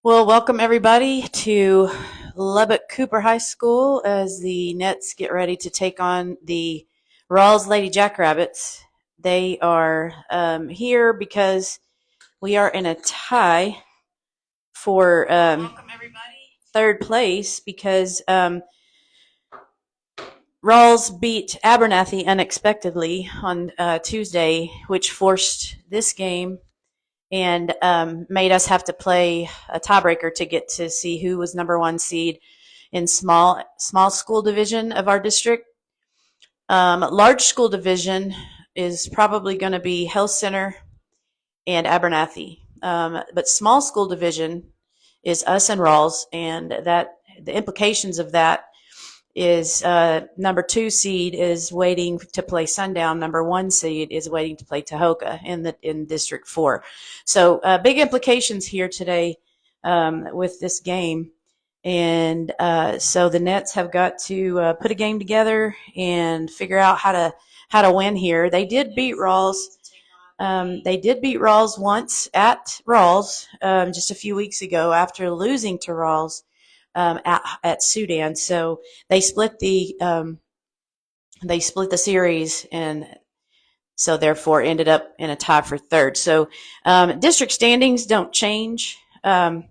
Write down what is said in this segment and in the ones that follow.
Well, welcome everybody to Lubbock Cooper High School as the Nets get ready to take on the Ralls Lady Jackrabbits. They are here because we are in a tie for third place because Ralls beat Abernathy unexpectedly on Tuesday, which forced this game and made us have to play a tiebreaker to get to see who was number one seed in small school division of our district. Large school division is probably going to be Health Center and Abernathy, but small school division is us and Rawls, and that the implications of that is number two seed is waiting to play Sundown. Number one seed is waiting to play Tahoka in District 4. So big implications here today with this game. And so the Nets have got to put a game together and figure out how to win here. They did beat Rawls. They did beat Rawls once at Rawls just a few weeks ago after losing to Rawls at Sudan. So they split the series, and so therefore ended up in a tie for third. So district standings don't change. What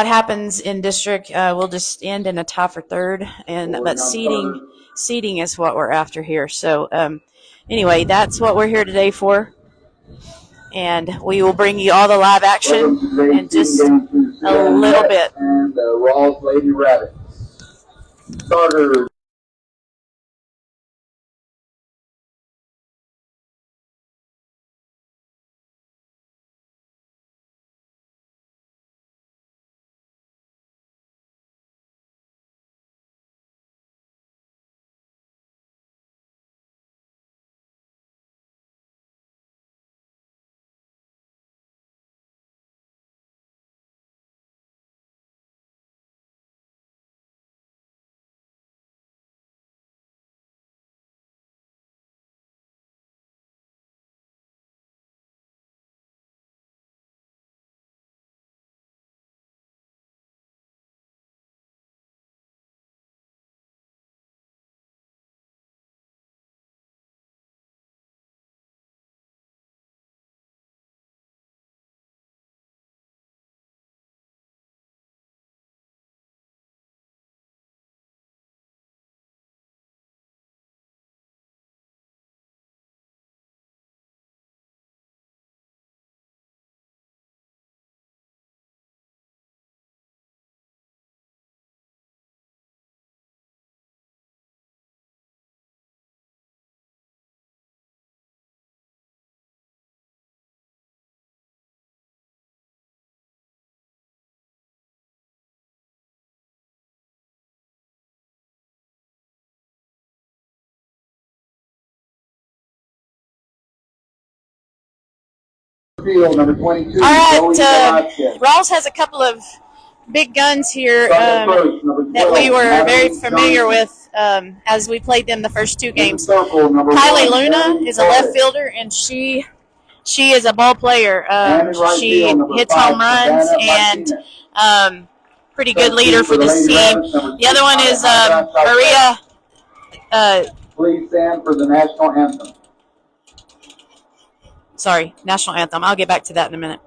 happens in district will just end in a tie for third, but seeding is what we're after here. So anyway, that's what we're here today for. And we will bring you all the live action in just a little bit. And the Rawls Lady Rabbits. Starter. Field number 22. All right, Rawls has a couple of big guns here that we were very familiar with as we played them the first two games. Kylie Luna is a left fielder, and she is a ball player. She hits home runs and pretty good leader for this team. The other one is Maria. Please stand for the national anthem. Sorry, national anthem. I'll get back to that in a minute.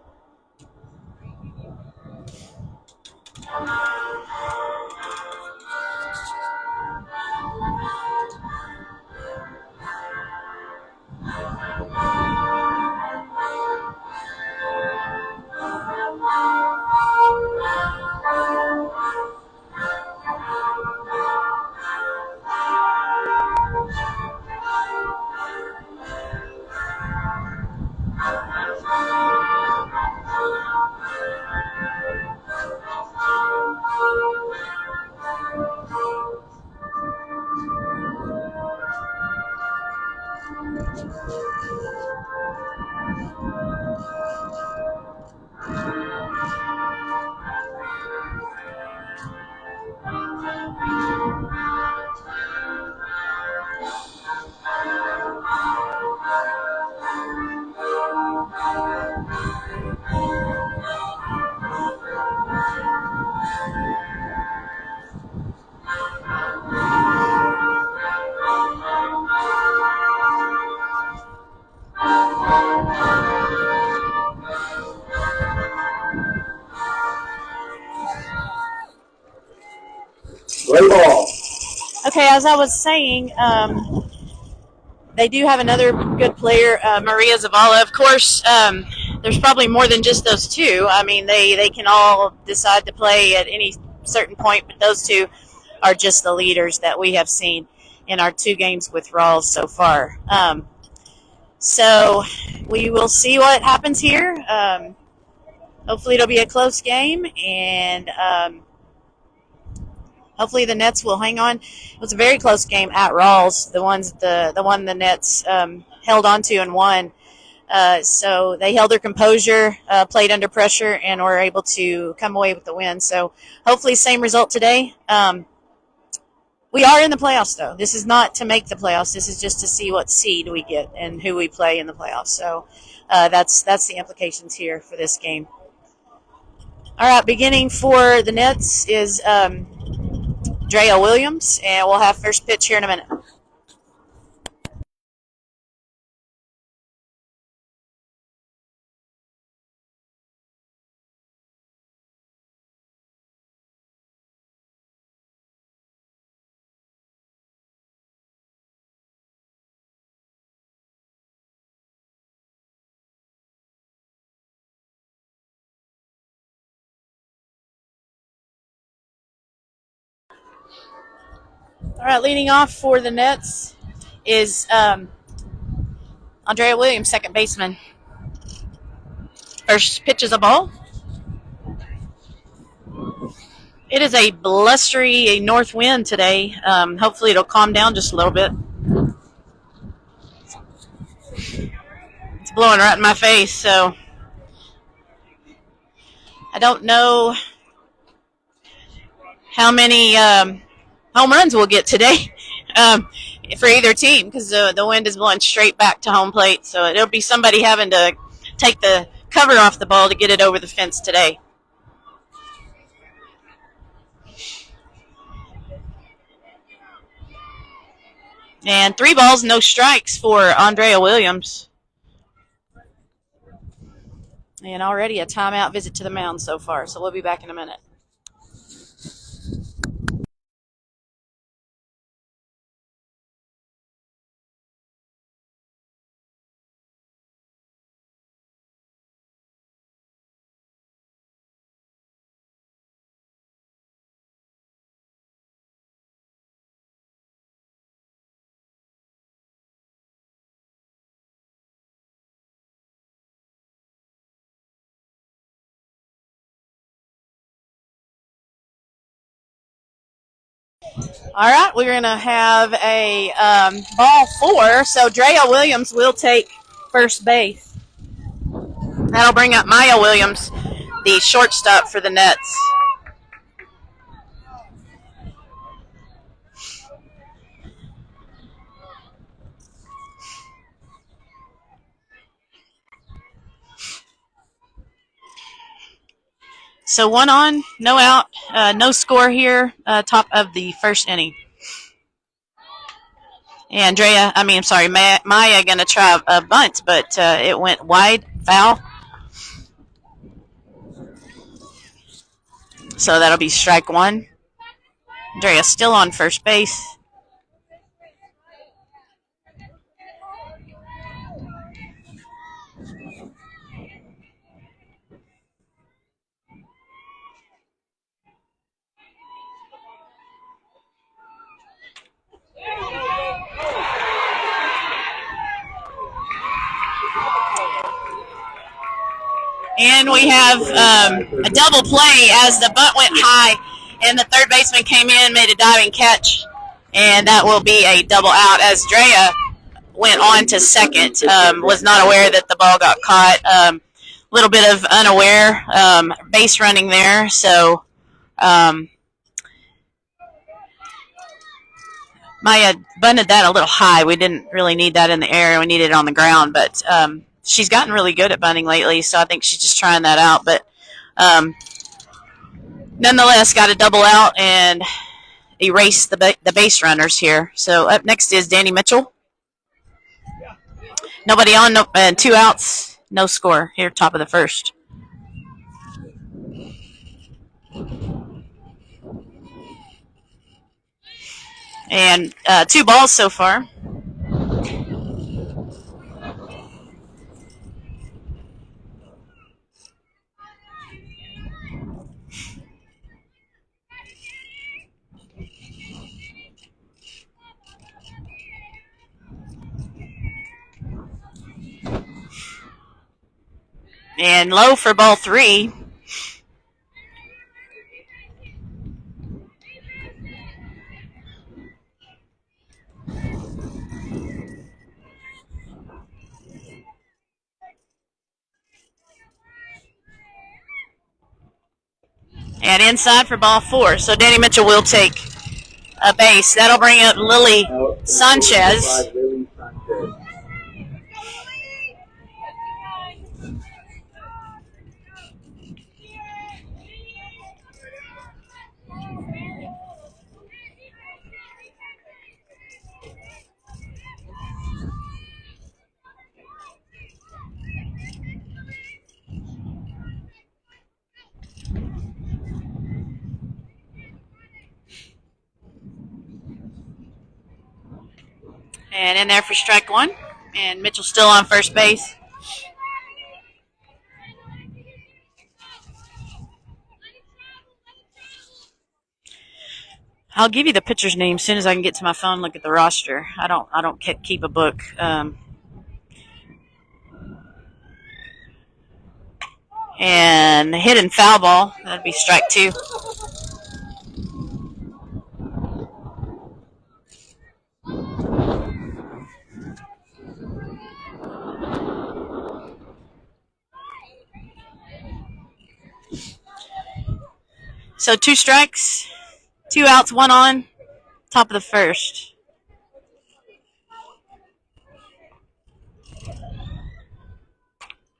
Play ball. Okay, as I was saying, they do have another good player, Maria Zavala. Of course, there's probably more than just those two. I mean, they can all decide to play at any certain point, but those two are just the leaders that we have seen in our 2 games with Ralls so far. So we will see what happens here. Hopefully it'll be a close game, and hopefully the Nets will hang on. It was a very close game at Ralls. The one the Nets held on to and won. So they held their composure, played under pressure, and were able to come away with the win. So hopefully same result today. We are in the playoffs, though. This is not to make the playoffs. This is just to see what seed we get and who we play in the playoffs. So that's the implications here for this game. All right, beginning for the Nets is Drea Williams, and we'll have first pitch here in a minute. All right, leading off for the Nets is Andrea Williams, second baseman. First pitch is a ball. It is a blustery north wind today. Hopefully it'll calm down just a little bit. It's blowing right in my face, so I don't know how many home runs we'll get today for either team, because the wind is blowing straight back to home plate. So it'll be somebody having to take the cover off the ball to get it over the fence today. And 3 balls, no strikes for Andrea Williams. And already a timeout visit to the mound so far. So we'll be back in a minute. All right, we're going to have a ball 4. So Drea Williams will take first base. That'll bring up Maya Williams, the shortstop for the Nets. So 1 on, no out, no score here, top of the first inning. And Maya going to try a bunt, but it went wide, foul. So that'll be strike 1. Drea still on first base. And we have a double play as the bunt went high, and the third baseman came in, made a diving catch, and that will be a double out as Drea went on to second. Was not aware that the ball got caught. A little bit of unaware base running there, so Maya bunted that a little high. We didn't really need that in the air. We needed it on the ground, but she's gotten really good at bunting lately, so I think she's just trying that out. But nonetheless, got a double out and erased the base runners here. So up next is Danny Mitchell. Nobody on, and 2 outs, no score here, top of the first. And 2 balls so far. And low for ball 3. And inside for ball 4. So Danny Mitchell will take a base. That'll bring up Lily Sanchez. And in there for strike 1. And Mitchell still on first base. I'll give you the pitcher's name as soon as I can get to my phone and look at the roster. I don't keep a book. And hit and foul ball. That'd be strike 2. So 2 strikes, 2 outs, 1 on, top of the first.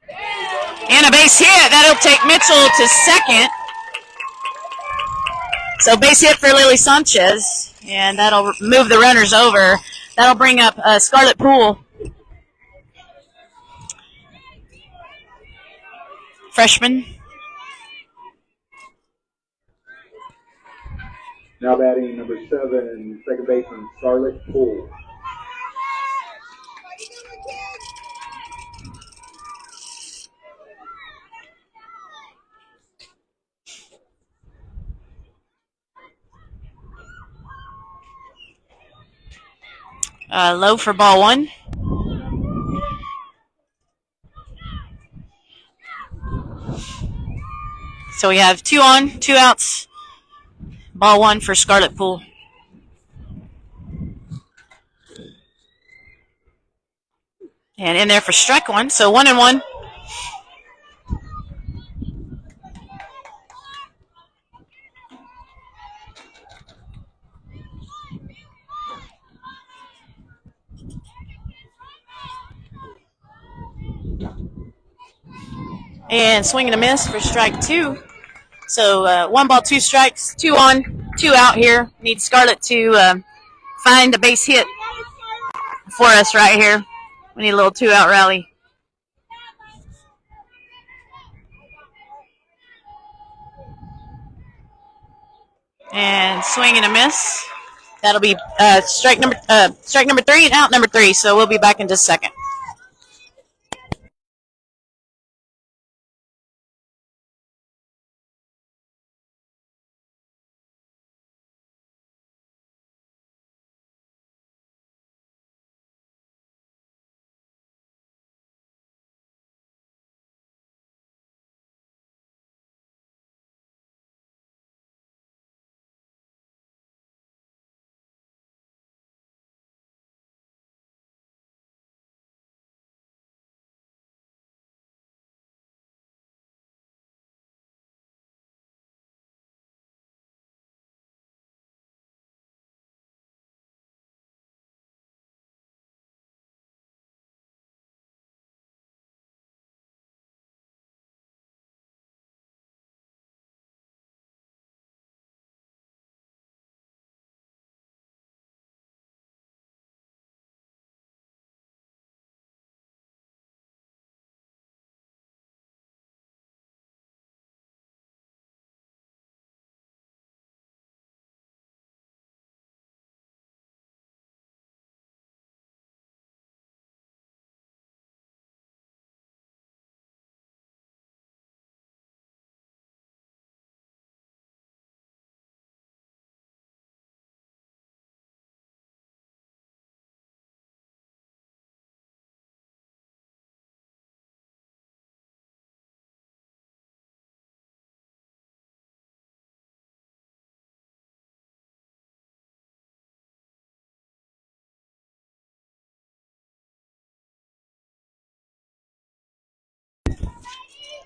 And a base hit. That'll take Mitchell to second. So base hit for Lily Sanchez. And that'll move the runners over. That'll bring up Scarlett Poole. Freshman. Now batting number 7, second baseman Scarlett Poole. Low for ball 1. So we have 2 on, 2 outs. Ball 1 for Scarlett Poole. And in there for strike 1. So 1-1. And swing and a miss for strike 2. So 1 ball, 2 strikes, 2 on, 2 out here. Need Scarlett to find a base hit for us right here. We need a little 2-out rally. And swing and a miss. That'll be strike number 3 and out number 3. So we'll be back in just a second.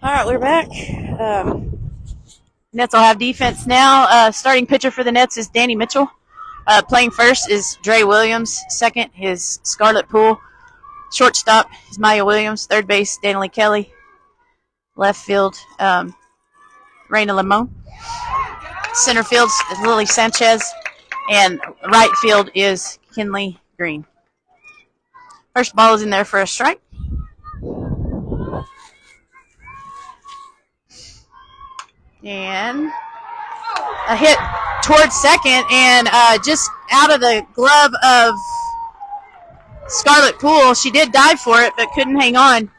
All right, we're back. Nets will have defense now. Starting pitcher for the Nets is Danny Mitchell. Playing first is Dre Williams. Second is Scarlett Poole. Shortstop is Maya Williams. Third base, Danielle Kelly. Left field, Raina Limon. Center field is Lily Sanchez. And right field is Kinley Green. First ball is in there for a strike. And a hit towards second, and just out of the glove of Scarlett Poole. She did dive for it, but couldn't hang on.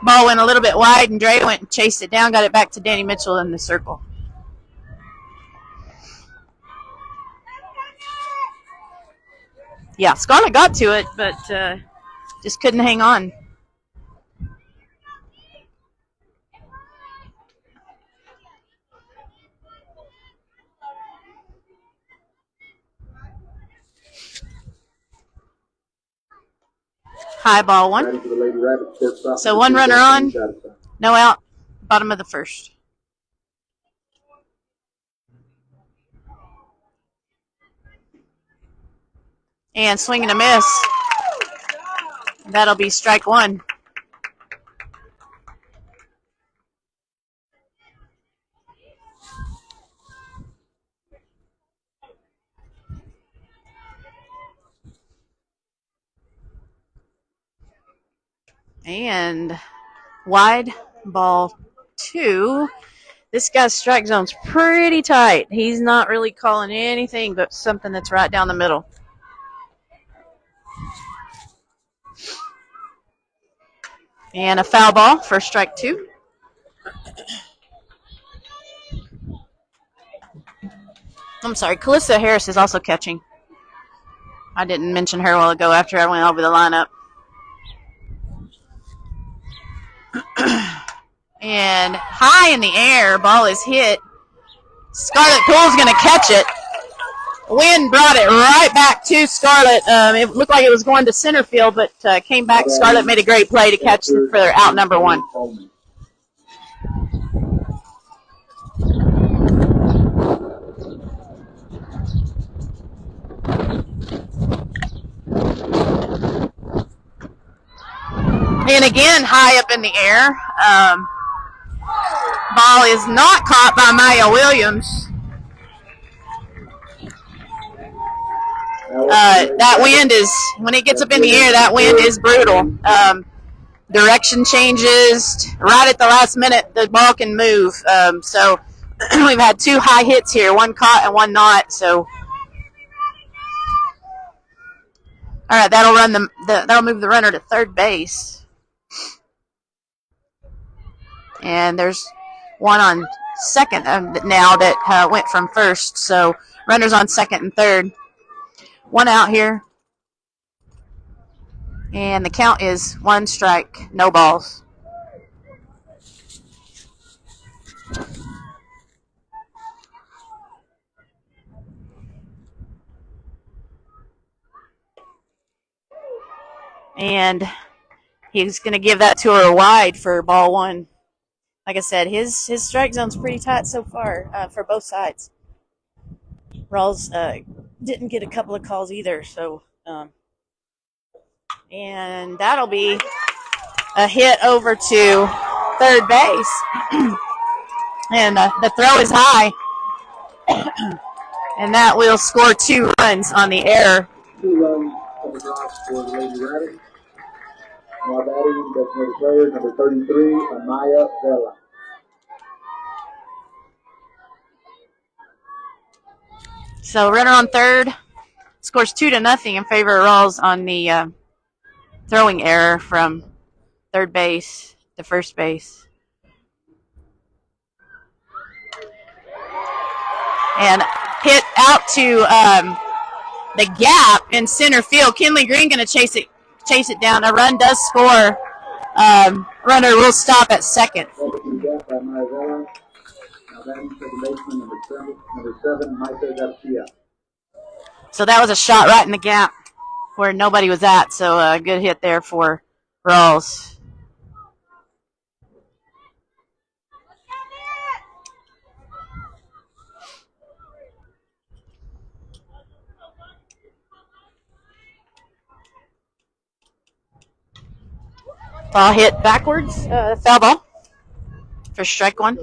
Ball went a little bit wide, and Dre went and chased it down, got it back to Danny Mitchell in the circle. Yeah, Scarlett got to it, but just couldn't hang on. High ball one. So one runner on, no out, bottom of the first. And swing and a miss. That'll be strike one. And wide ball two. This guy's strike zone's pretty tight. He's not really calling anything but something that's right down the middle. And a foul ball for strike two. I'm sorry, Calissa Harris is also catching. I didn't mention her a while ago after I went over the lineup. And high in the air, ball is hit. Scarlett Poole's going to catch it. Wind brought it right back to Scarlett. It looked like it was going to center field, but came back. Scarlett made a great play to catch for their out number one. And again, high up in the air. Ball is not caught by Maya Williams. That wind is, when it gets up in the air, that wind is brutal. Direction changes right at the last minute. The ball can move. So we've had two high hits here, one caught and one not. So all right, that'll move the runner to third base. And there's one on second now that went from first. So runners on second and third. One out here. And the count is one strike, no balls. And he's going to give that to her wide for ball one. Like I said, his strike zone's pretty tight so far for both sides. Ralls didn't get a couple of calls either, so and that'll be a hit over to third base. And the throw is high. And that will score 2 runs on the error. 2 runs on the drive for the Lady Rabbits. Now batting, designated player, number 33, Amaya Vela. So runner on third scores 2-0 in favor of Ralls on the throwing error from third base to first base. And hit out to the gap in center field. Kinley Green going to chase it down. A run does score. Runner will stop at second. So that was a shot right in the gap where nobody was at. So a good hit there for Ralls. Ball hit backwards. Foul ball for strike one.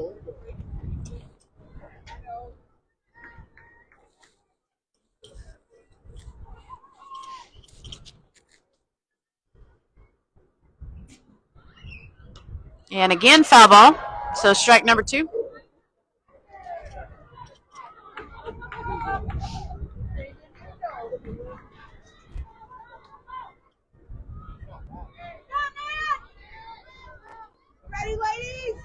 And again, foul ball. So strike number two. Ready, ladies?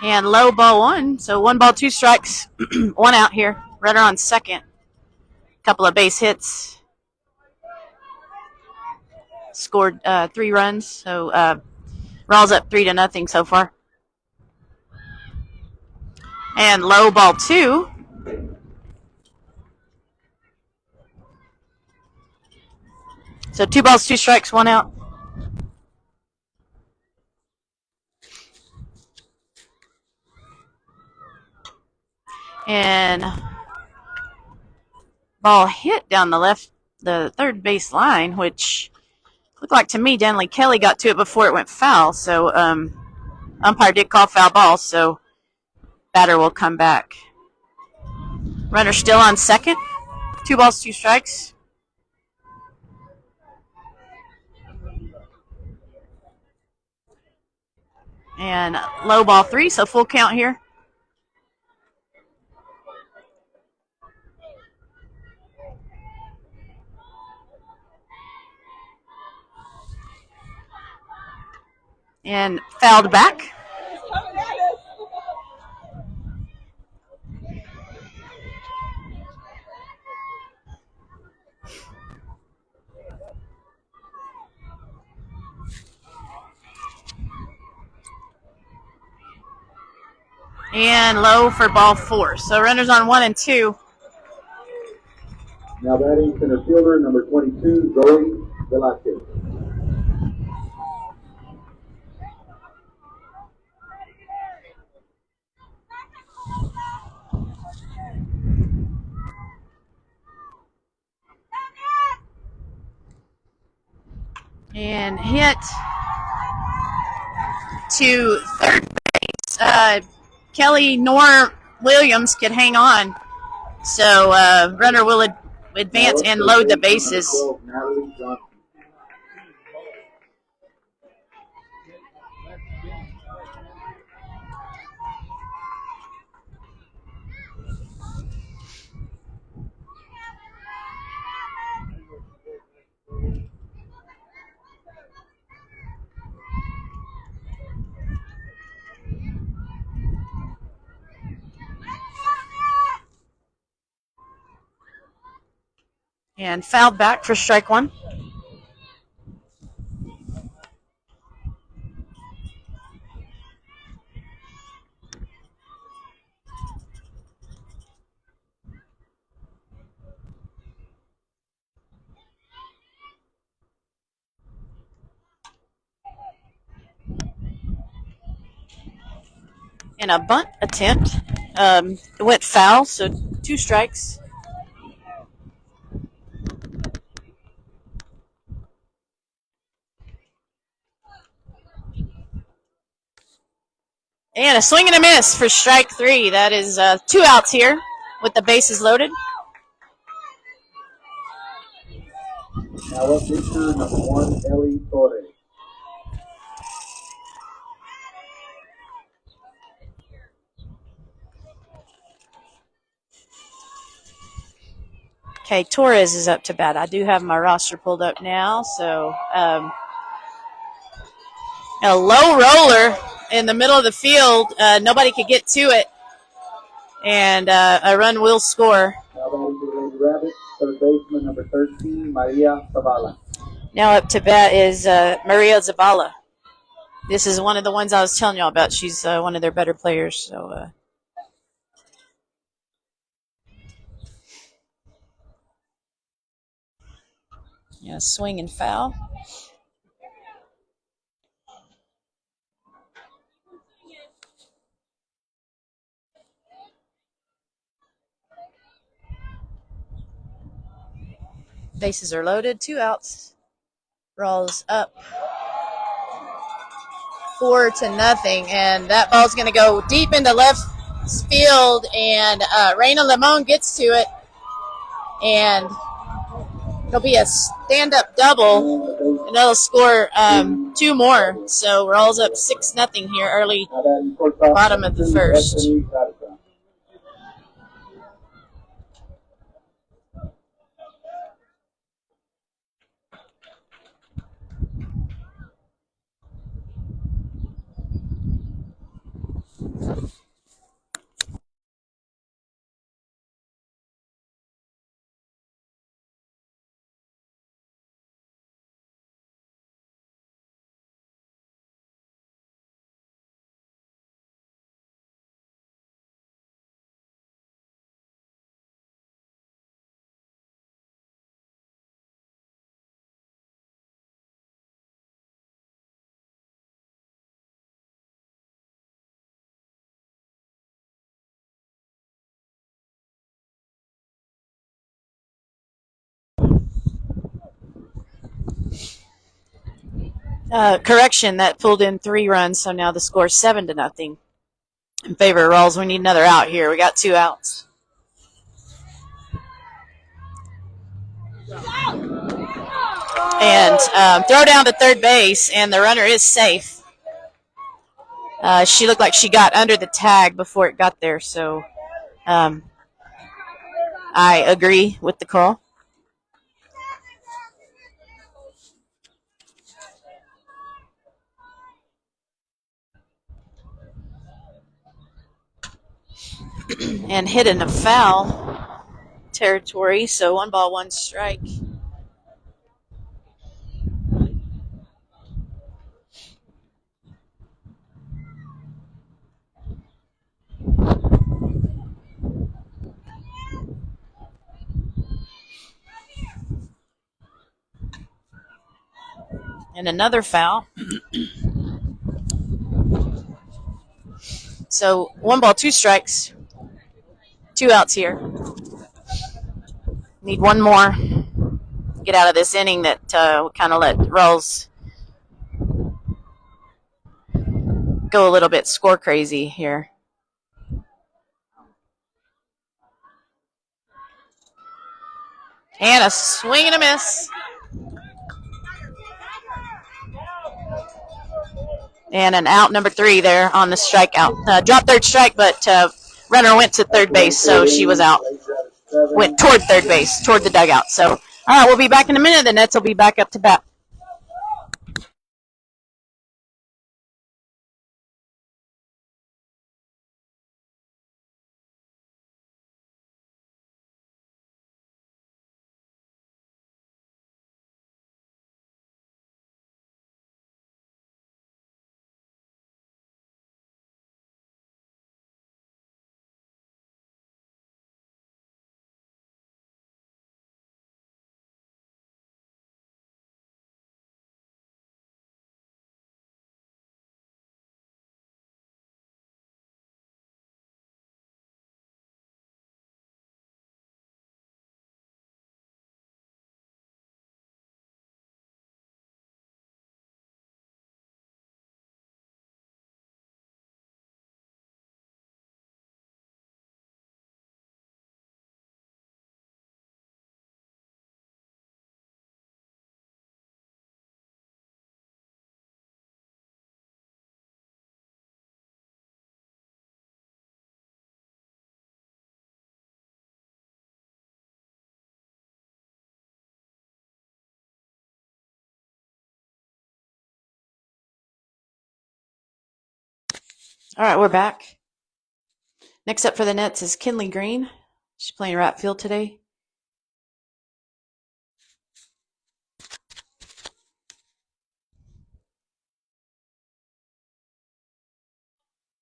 And low, ball one. So 1 ball, 2 strikes. 1 out here. Runner on second. Couple of base hits. Scored 3 runs. So Ralls up 3-0 so far. And low, ball 2. So 2 balls, 2 strikes, 1 out. And ball hit down the third base line, which looked like to me Danley Kelly got to it before it went foul. So umpire did call foul ball, so batter will come back. Runner still on second. 2 balls, 2 strikes. And low, ball 3, so full count here. And fouled back. And low for ball 4. So runners on 1 and 2. Now batting center fielder number 22, Zoe Velasquez. And hit to third base. Kelly nor Williams could hang on. So runner will advance and load the bases. And fouled back for strike 1. And a bunt attempt. It went foul, so 2 strikes. And a swing and a miss for strike 3. That is 2 outs here with the bases loaded. Now up pitcher number 1, Ellie Torres. Okay, Torres is up to bat. I do have my roster pulled up now. So a low roller in the middle of the field. Nobody could get to it. And a run will score. Now batting for the Lady Rabbits, third baseman number 13, Maria Zavala. Now up to bat is Maria Zabala. This is one of the ones I was telling y'all about. She's one of their better players. So yeah, swing and foul. Bases are loaded, 2 outs. Ralls up 4-0, and that ball's going to go deep into left field, and Reina Limon gets to it, and it'll be a stand-up double, and that'll score 2 more. So Ralls up 6-0 here early, bottom of the first. Correction, that pulled in 3 runs, so now the score's 7-0 in favor of Ralls. We need another out here. We got 2 outs. And throw down to third base, and the runner is safe. She looked like she got under the tag before it got there, so I agree with the call. And hit in a foul territory, so 1 ball, 1 strike. And another foul. So 1 ball, 2 strikes. 2 outs here. Need 1 more. Get out of this inning that kind of let Ralls go a little bit score crazy here. And a swing and a miss. And an out, number 3 there on the strikeout. Dropped third strike, but runner went to third base, so she was out. Went toward third base, toward the dugout. So, all right, we'll be back in a minute. The Nets will be back up to bat. All right, we're back. Next up for the Nets is Kinley Green. She's playing right field today.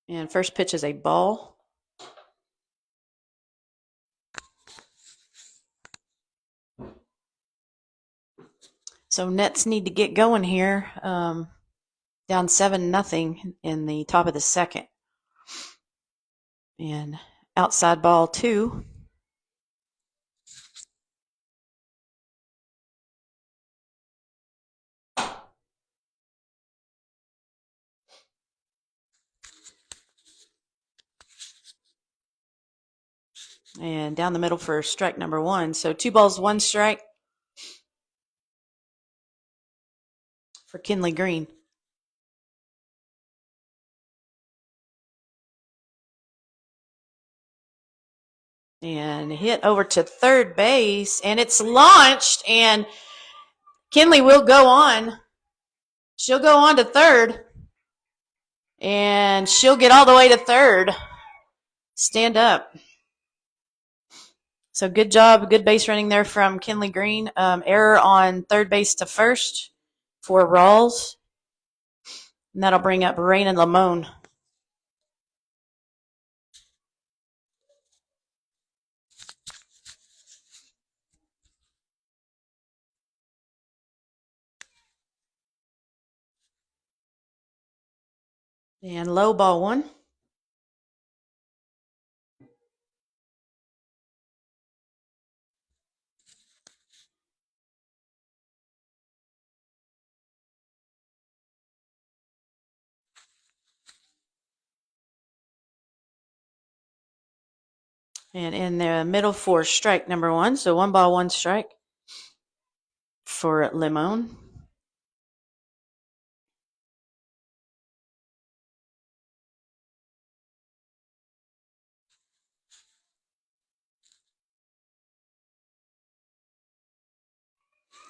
And first pitch is a ball. So Nets need to get going here. Down 7-0 in the top of the second. And outside ball 2. And down the middle for strike number 1. So 2 balls, 1 strike for Kinley Green. And hit over to third base, and it's launched, and Kinley will go on. She'll go on to third, and she'll get all the way to third. Stand up. So good job, good base running there from Kinley Green. Error on third base to first for Ralls. And that'll bring up Rain and Lamone. And low ball 1. And in the middle for strike number 1. So 1 ball, 1 strike for Limon.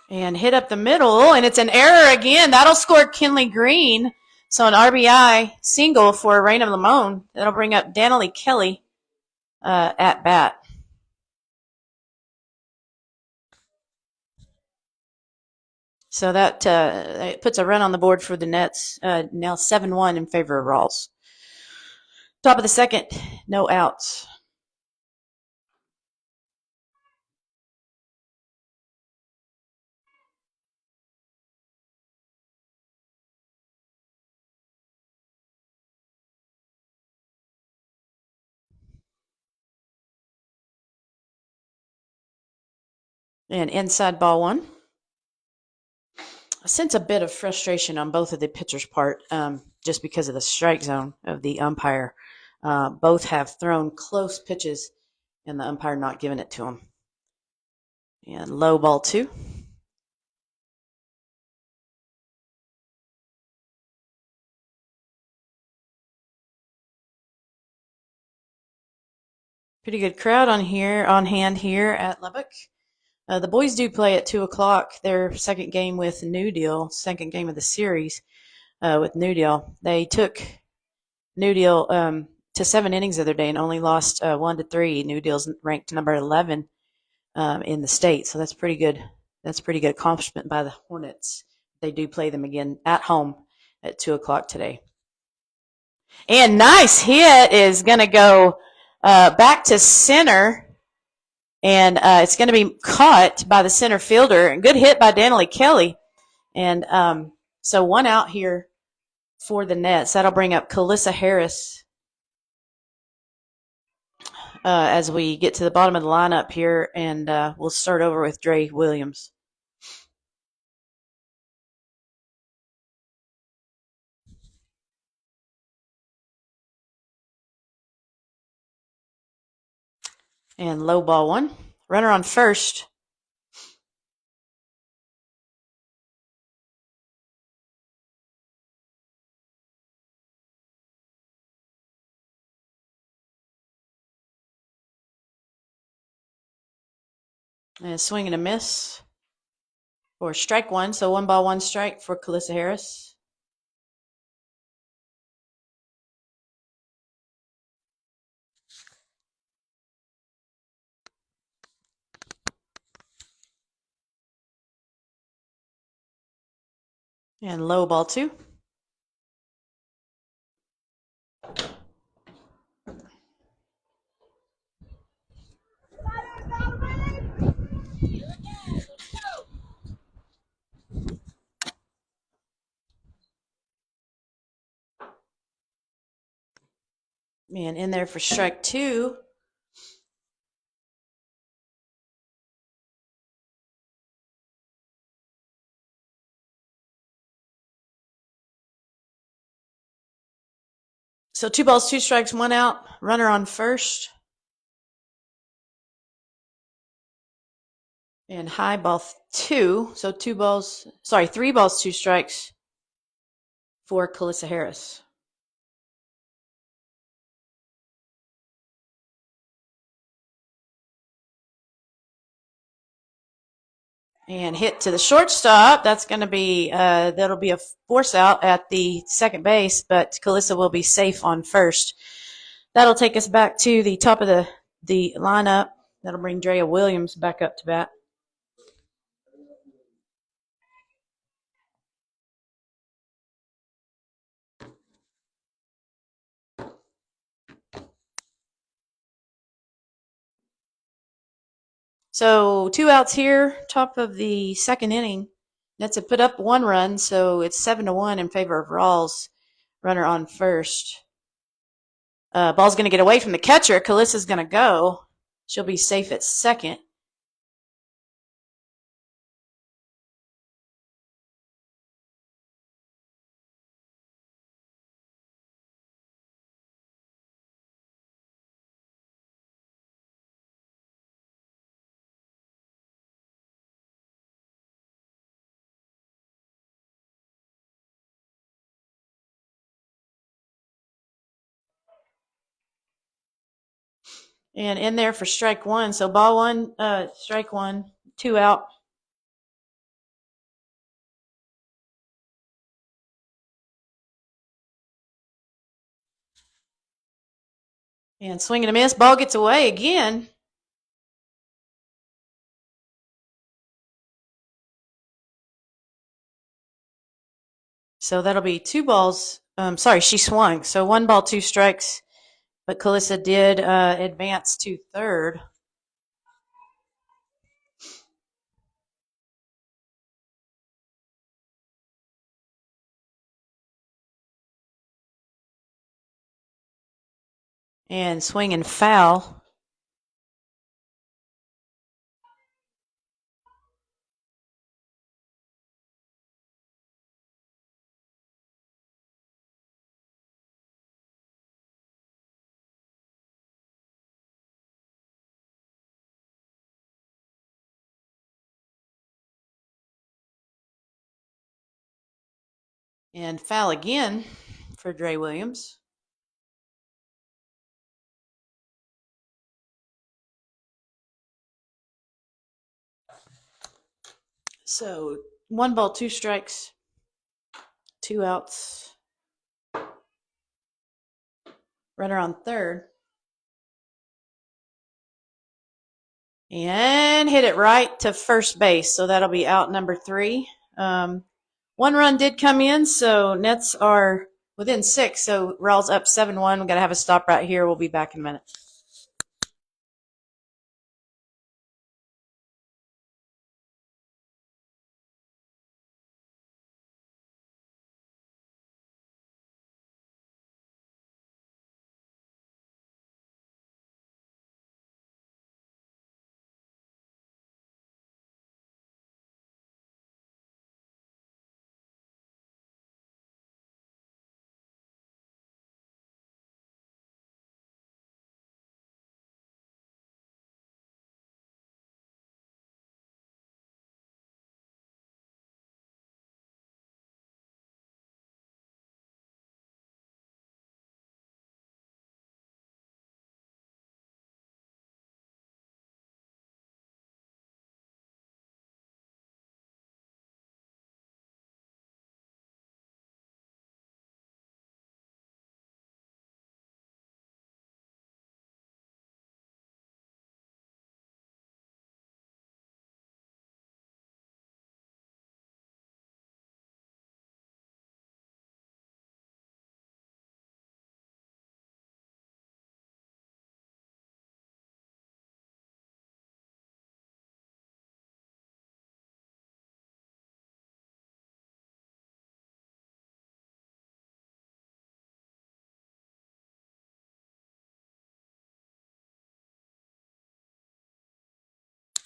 And hit up the middle, and it's an error again. That'll score Kinley Green. So an RBI single for Raina Limon. That'll bring up Danielle Kelly at bat. So that it puts a run on the board for the Nets. Now 7-1 in favor of Rawls. Top of the second, no outs. And inside ball 1. I sense a bit of frustration on both of the pitchers' part, just because of the strike zone of the umpire. Both have thrown close pitches, and the umpire not giving it to them. And low ball 2. Pretty good crowd on hand here at Lubbock. The boys do play at 2 o'clock. Their second game with New Deal, second game of the series with New Deal. They took New Deal to 7 innings the other day and only lost 1-3. New Deal's ranked number 11 in the state, so that's pretty good. That's pretty good accomplishment by the Hornets. They do play them again at home at 2 o'clock today. And nice hit is going to go back to center. And it's going to be caught by the center fielder. Good hit by Danielle Kelly. And so 1 out here for the Nets. That'll bring up Kalissa Harris as we get to the bottom of the lineup here. And we'll start over with Dre Williams. And low ball 1. Runner on first. And a swing and a miss for strike 1. So 1 ball, 1 strike for Kalissa Harris. And low ball 2. And in there for strike 2. So 2 balls, 2 strikes, 1 out. Runner on first. And high ball 2. So 3 balls, 2 strikes for Calissa Harris. And hit to the shortstop. That's going to be that'll be a force out at the second base, but Calissa will be safe on first. That'll take us back to the top of the lineup. That'll bring Drea Williams back up to bat. So 2 outs here, top of the second inning. Nets have put up 1 run, so it's 7-1 in favor of Ralls. Runner on first. Ball's going to get away from the catcher. Calissa's going to go. She'll be safe at second. And in there for strike 1. So ball 1, strike 1, 2 out. And swing and a miss. Ball gets away again. So that'll be 2 balls. She swung. So 1 ball, 2 strikes. But Calissa did advance to third. And swing and foul. And foul again for Dre Williams. So 1 ball, 2 strikes, 2 outs. Runner on third. And hit it right to first base. So that'll be out number 3. 1 run did come in, so Nets are within 6. So Ralls up 7-1. We've got to have a stop right here. We'll be back in a minute.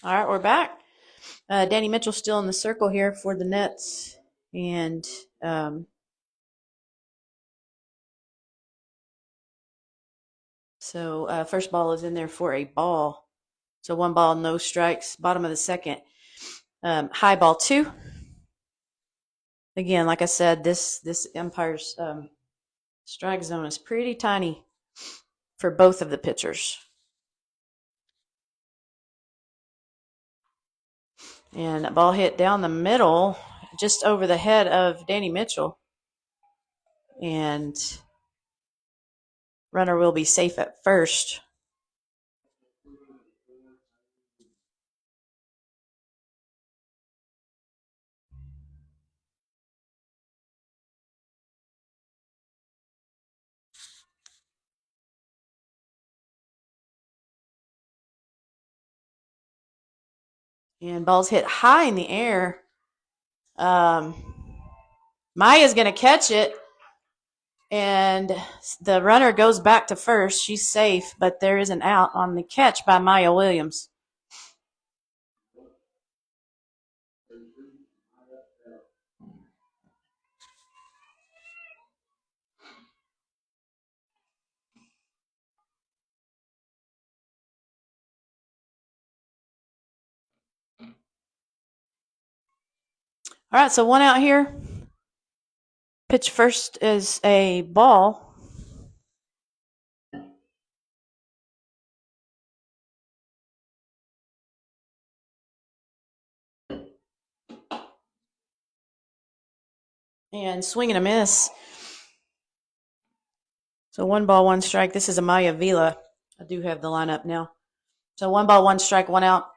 All right, we're back. Danny Mitchell's still in the circle here for the Nets. And so first ball is in there for a ball. So 1 ball, no strikes. Bottom of the second. High ball 2. Again, like I said, this umpire's strike zone is pretty tiny for both of the pitchers. And that ball hit down the middle, just over the head of Danny Mitchell. And runner will be safe at first. And ball's hit high in the air. Maya's going to catch it. And the runner goes back to first. She's safe, but there is an out on the catch by Maya Williams. All right, so 1 out here. Pitch first is a ball. And swing and a miss. So 1 ball, 1 strike. This is a Maya Vila. I do have the lineup now. So 1 ball, 1 strike, 1 out.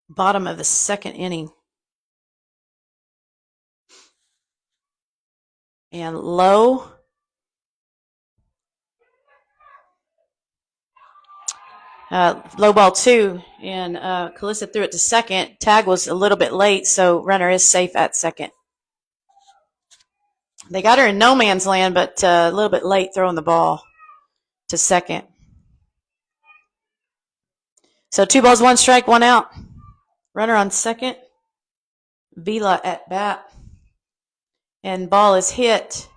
Bottom of the second inning. And low. Low ball 2. And Calissa threw it to second. Tag was a little bit late, so runner is safe at second. They got her in no man's land, but a little bit late throwing the ball to second. So 2 balls, 1 strike, 1 out. Runner on second. Vila at bat. And ball is hit.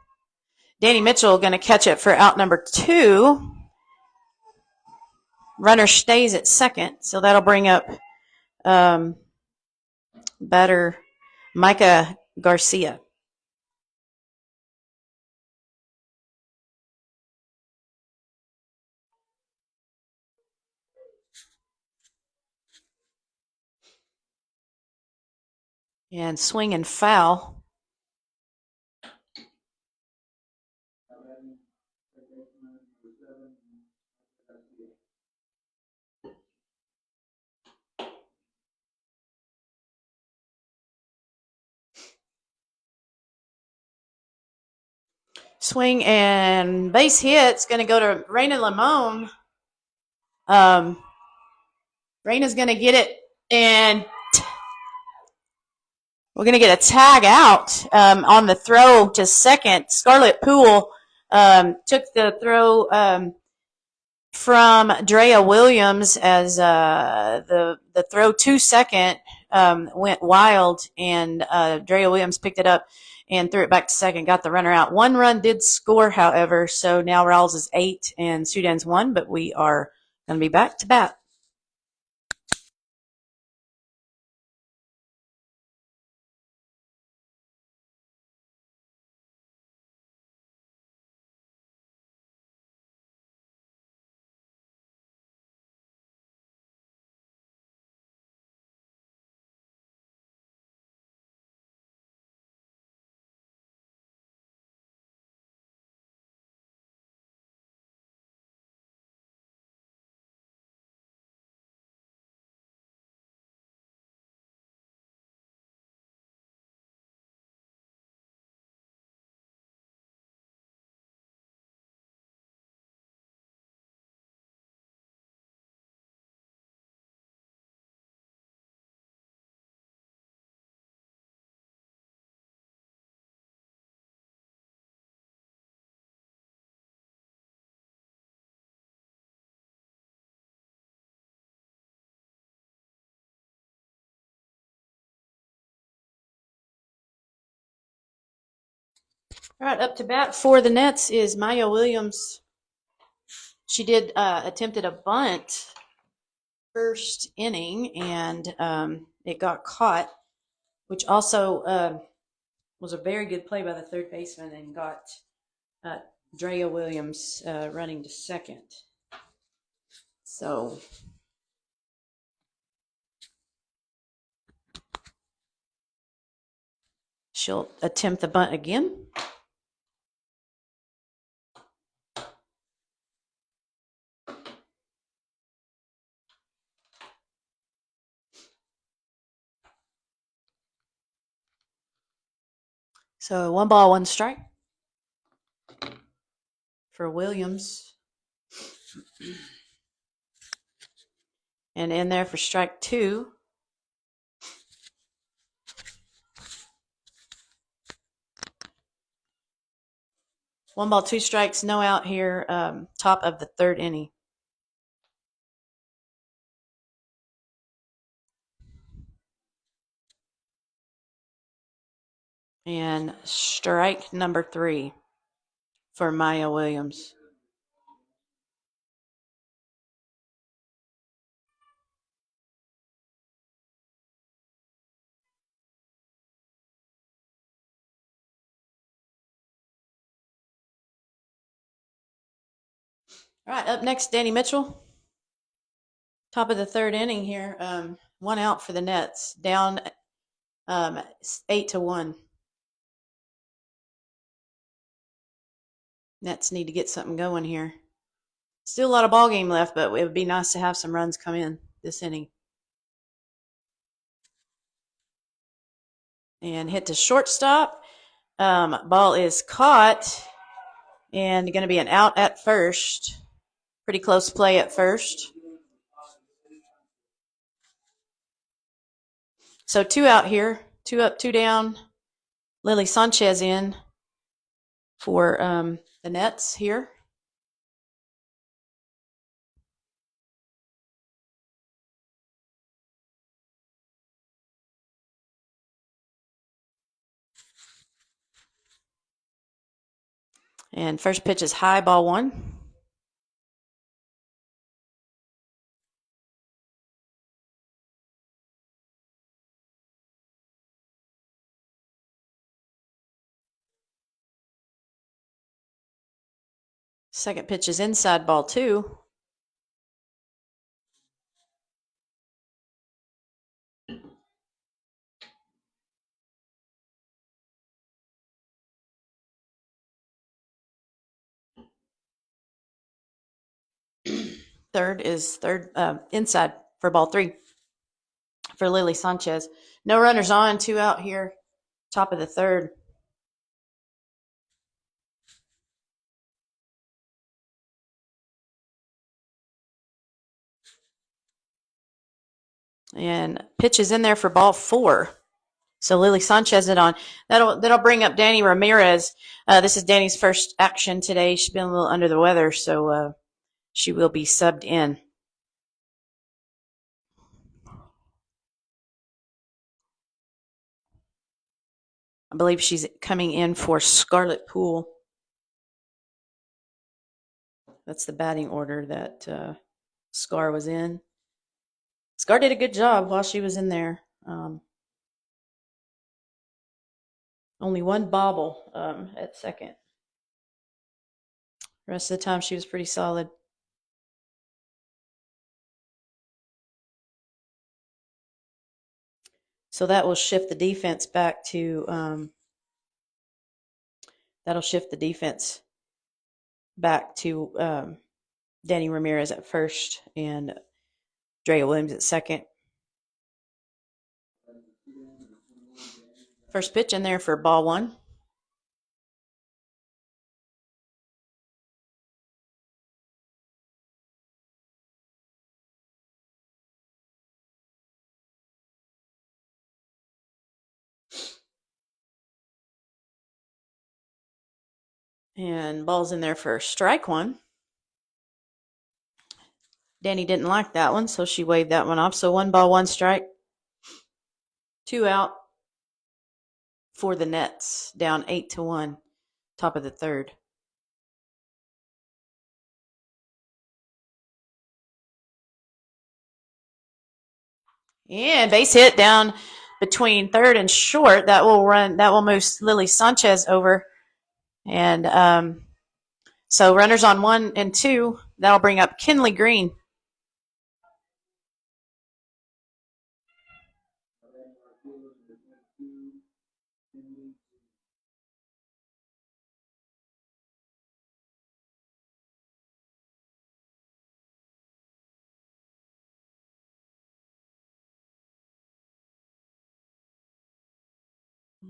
Danny Mitchell going to catch it for out number 2. Runner stays at second, so that'll bring up batter Micah Garcia. And swing and foul. Swing and base hit. It's going to go to Reina Limon. Reina's going to get it, and we're going to get a tag out on the throw to second. Scarlett Poole took the throw from Drea Williams as the throw to second went wild, and Drea Williams picked it up and threw it back to second, got the runner out. 1 run did score, however, so now Ralls is 8 and Sudan's 1, but we are going to be back to bat. All right, up to bat for the Nets is Maya Williams. She did attempted a bunt first inning, and it got caught, which also was a very good play by the third baseman, and got Drea Williams running to second. So she'll attempt the bunt again. So 1 ball, 1 strike for Williams. And in there for strike 2. 1 ball, 2 strikes, no out here, top of the third inning. And strike number 3 for Maya Williams. All right, up next, Danny Mitchell. Top of the third inning here. 1 out for the Nets, down 8-1. Nets need to get something going here. Still a lot of ball game left, but it would be nice to have some runs come in this inning. And hit to shortstop. Ball is caught, and going to be an out at first. Pretty close play at first. So 2 out here, 2 up, 2 down. Lily Sanchez in for the Nets here. And first pitch is high, ball 1. Second pitch is inside, ball 2. Third is inside for ball 3 for Lily Sanchez. No runners on, 2 out here, top of the third. And pitch is in there for ball 4. So Lily Sanchez it on. That'll bring up Danny Ramirez. This is Danny's first action today. She's been a little under the weather, so she will be subbed in. I believe she's coming in for Scarlett Poole. That's the batting order that Scar was in. Scar did a good job while she was in there. Only 1 bobble at second. The rest of the time she was pretty solid. So that will shift the defense back to Danny Ramirez at first and Drea Williams at second. First pitch in there for ball 1. And ball's in there for strike 1. Danny didn't like that one, so she waved that one off. So 1 ball, 1 strike. 2 out for the Nets, down 8-1, top of the third. And base hit down between third and short. That will move Lily Sanchez over. And so runners on 1 and 2. That'll bring up Kinley Green.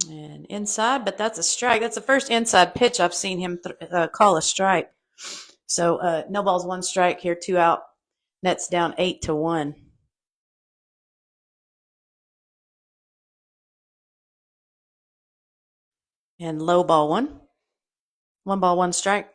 And inside, but that's a strike. That's the first inside pitch I've seen him call a strike. So no balls, 1 strike here, 2 out. Nets down 8-1. And low ball 1. 1 ball, 1 strike.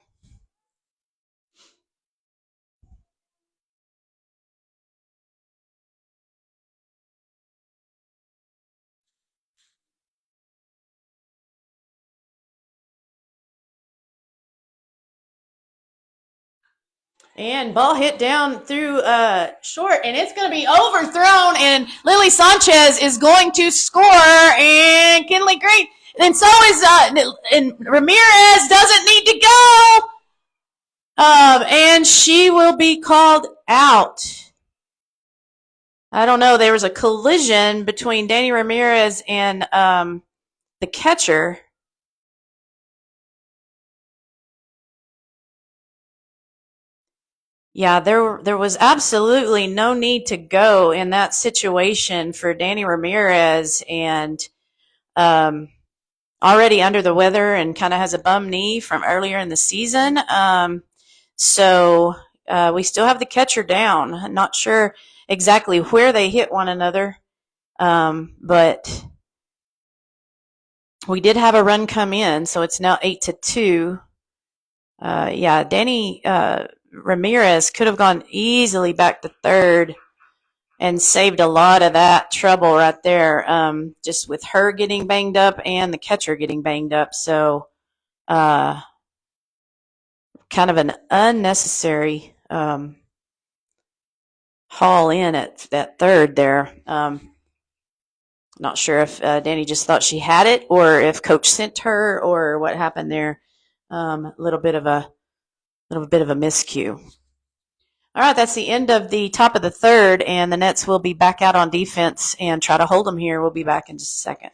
And ball hit down through short, and it's going to be overthrown, and Lily Sanchez is going to score, and Kinley Green, and so is and Ramirez doesn't need to go, and she will be called out. I don't know. There was a collision between Danny Ramirez and the catcher. Yeah, there was absolutely no need to go in that situation for Danny Ramirez, and um, already under the weather and kind of has a bum knee from earlier in the season. So we still have the catcher down. I'm not sure exactly where they hit one another, but we did have a run come in, so it's now 8-2. Yeah, Danny Ramirez could have gone easily back to third and saved a lot of that trouble right there, just with her getting banged up and the catcher getting banged up. So kind of an unnecessary haul in at that third there. Not sure if Danny just thought she had it, or if Coach sent her, or what happened there. A little bit of a miscue. All right, that's the end of the top of the third, and the Nets will be back out on defense and try to hold them here. We'll be back in just a second.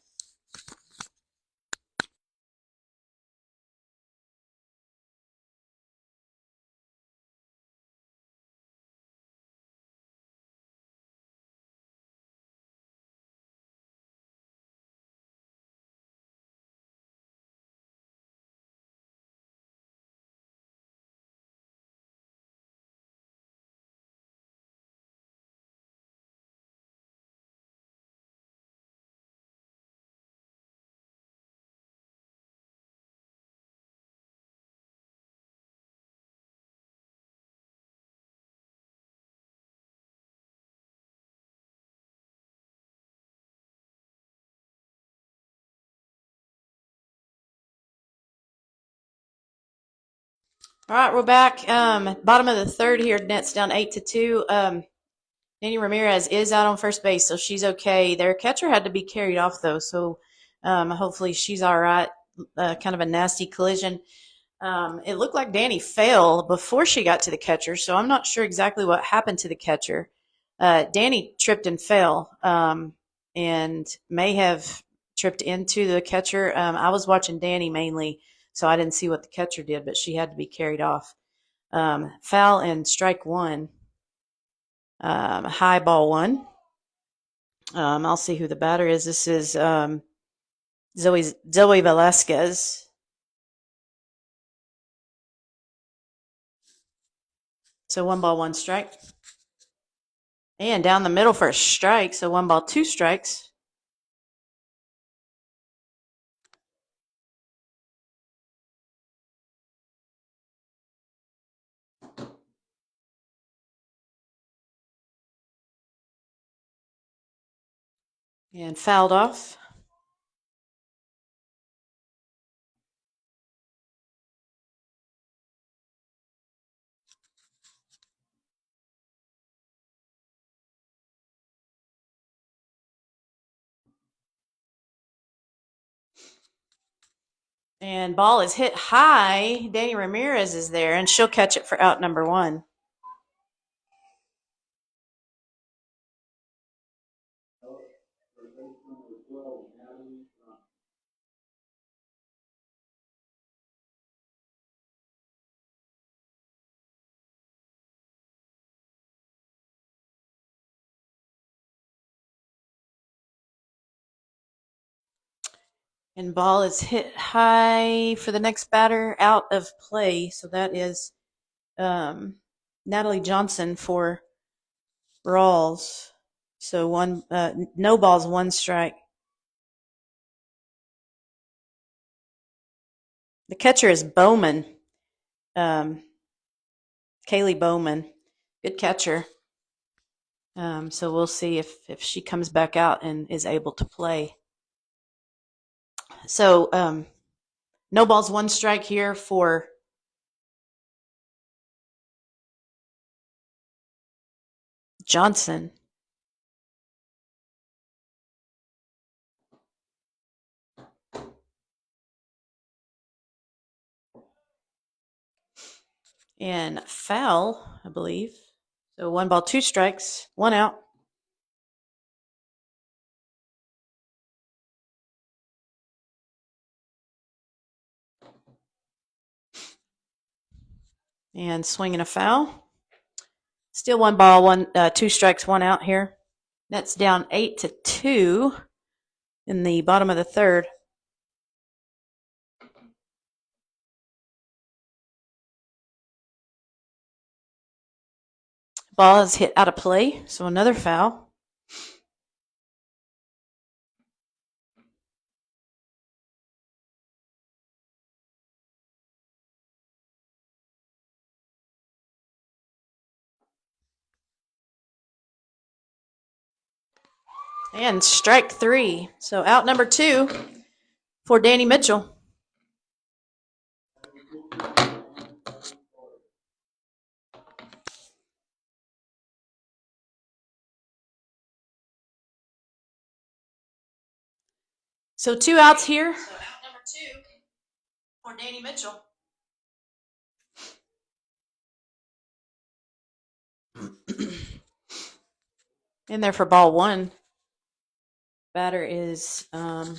All right, we're back. Bottom of the third here. Nets down 8-2. Danny Ramirez is out on first base, so she's okay. Their catcher had to be carried off though, so hopefully she's all right. Kind of a nasty collision. It looked like Danny fell before she got to the catcher, so I'm not sure exactly what happened to the catcher. Danny tripped and fell, and may have tripped into the catcher. I was watching Danny mainly, so I didn't see what the catcher did, but she had to be carried off. Foul and strike 1. High ball 1. I'll see who the batter is. This is Zoe Velasquez. So 1 ball, 1 strike. And down the middle for a strike. So 1 ball, 2 strikes. And fouled off. And ball is hit high. Danny Ramirez is there, and she'll catch it for out number 1. And ball is hit high for the next batter, out of play. So that is Natalie Johnson for Ralls. So no balls, 1 strike. The catcher is Bowman, Kaylee Bowman, good catcher. So we'll see if she comes back out and is able to play. So no balls, 1 strike here for Johnson. And foul, I believe. So 1 ball, 2 strikes, 1 out. And swinging a foul. Still 1 ball, 2 strikes, 1 out here. That's down 8-2 in the bottom of the 3rd. Ball is hit out of play, so another foul. And strike 3. So out number 2 for Danny Mitchell. So 2 outs here. So out number 2 for Danny Mitchell. In there for ball 1. Batter is the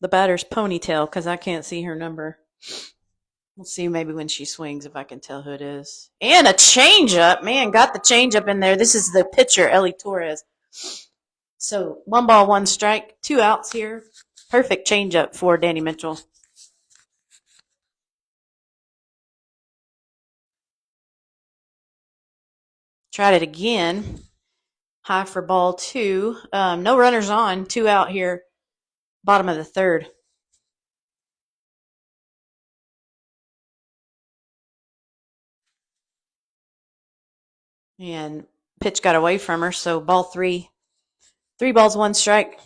batter's Ponytail, because I can't see her number. We'll see maybe when she swings if I can tell who it is. And a changeup. Man, got the changeup in there. This is the pitcher, Ellie Torres. So 1 ball, 1 strike, 2 outs here. Perfect changeup for Danny Mitchell. Tried it again. High for ball 2. No runners on. 2 out here. Bottom of the 3rd. And pitch got away from her, so ball 3. 3 balls, 1 strike.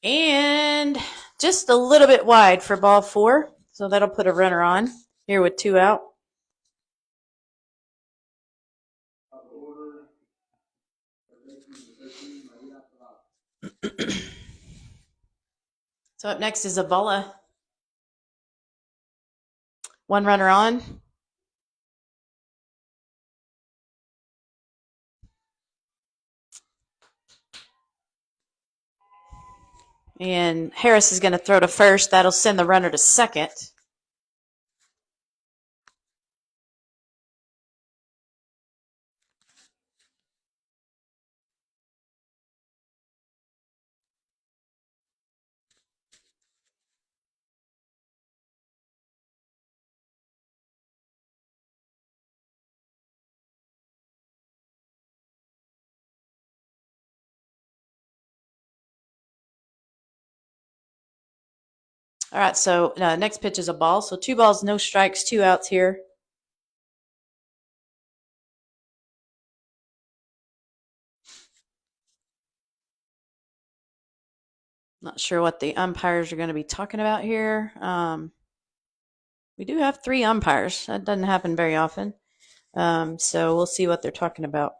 And just a little bit wide for ball 4. So that'll put a runner on here with 2 out. So up next is Zavala. 1 runner on. And Harris is going to throw to first. That'll send the runner to second. All right, so next pitch is a ball. So 2 balls, no strikes, 2 outs here. Not sure what the umpires are going to be talking about here. We do have 3 umpires. That doesn't happen very often. So we'll see what they're talking about.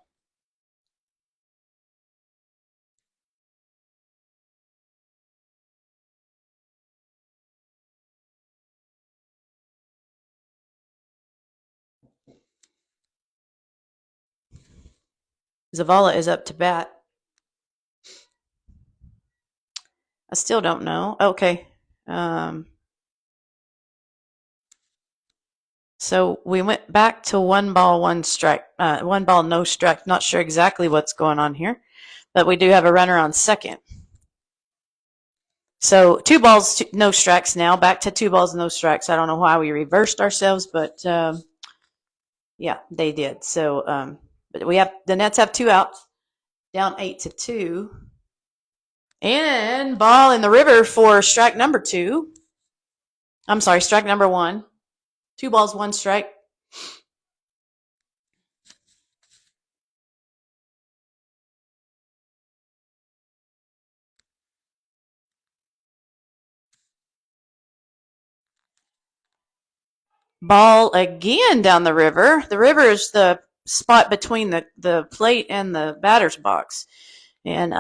Zavala is up to bat. I still don't know. Okay. So we went back to 1 ball, 1 strike. 1 ball, no strike. Not sure exactly what's going on here, but we do have a runner on second. So 2 balls, no strikes now. Back to 2 balls, no strikes. I don't know why we reversed ourselves, but yeah, they did. So, but the Nets have 2 outs, down 8-2, and ball in the river for strike number 2. I'm sorry, strike number 1. 2 balls, 1 strike. Ball again down the river. The river is the spot between the plate and the batter's box. And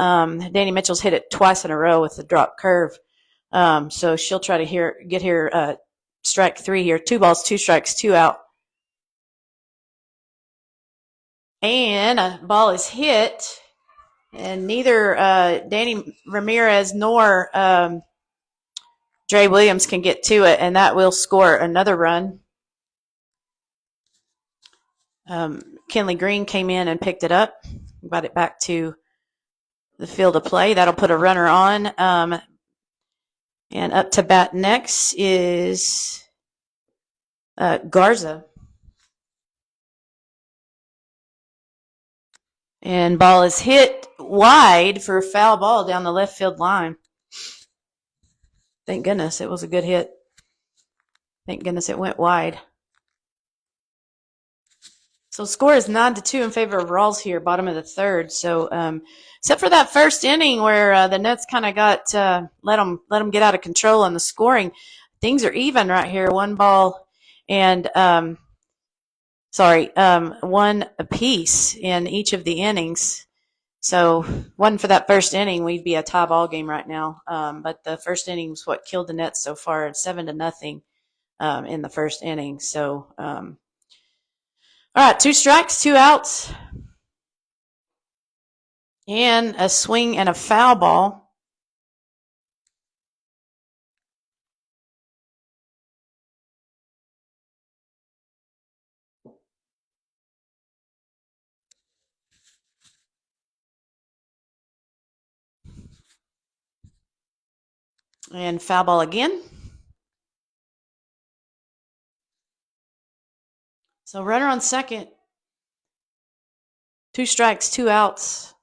Danny Mitchell's hit it twice in a row with the drop curve. So she'll try to get here strike 3 here. 2 balls, 2 strikes, 2 out. And a ball is hit. And neither Danny Ramirez nor Dre Williams can get to it. And that will score another run. Kenley Green came in and picked it up, got it back to the field of play. That'll put a runner on. And up to bat next is Garza. And ball is hit wide for a foul ball down the left field line. Thank goodness it was a good hit. Thank goodness it went wide. So score is 9-2 in favor of Ralls here, bottom of the third. So except for that first inning where the Nets kind of got let them get out of control on the scoring, things are even right here. 1 ball and 1 apiece in each of the innings. So one for that first inning, we'd be a tie ball game right now. But the first inning was what killed the Nets so far at 7-0 in the first inning. So. All right, 2 strikes, 2 outs, and a swing and a foul ball. And foul ball again. So runner on second. 2 strikes, 2 outs.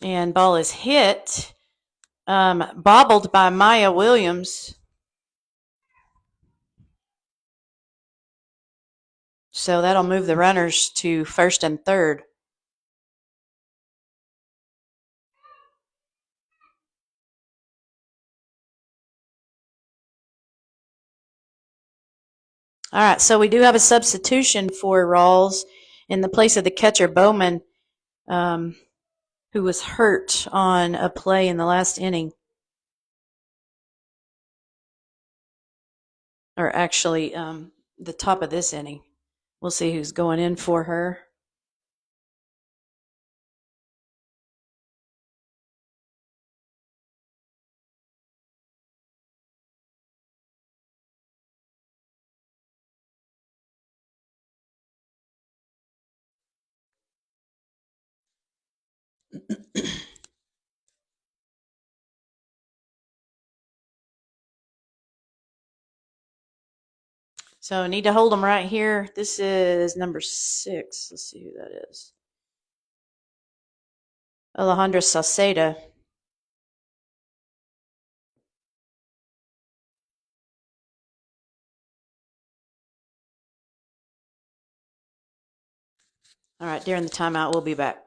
And ball is hit. Bobbled by Maya Williams. So that'll move the runners to first and third. All right, so we do have a substitution for Rawls in the place of the catcher Bowman, who was hurt on a play in the last inning. Or actually, the top of this inning. We'll see who's going in for her. So I need to hold them right here. This is number 6. Let's see who that is. Alejandra Sauceda. All right, during the timeout, we'll be back.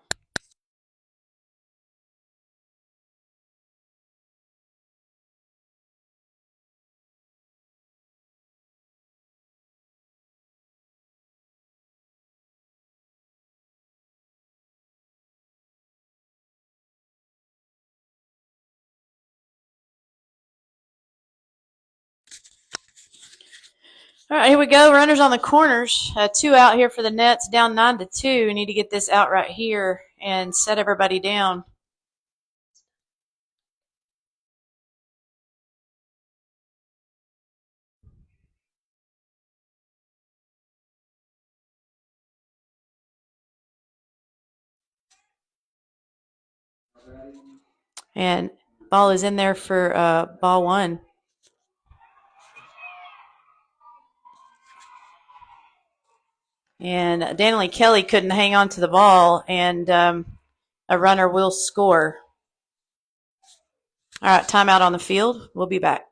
All right, here we go. Runners on the corners. 2 out here for the Nets, down 9-2. We need to get this out right here and set everybody down. And ball is in there for ball one. And Danley Kelly couldn't hang on to the ball, and a runner will score. All right, timeout on the field. We'll be back.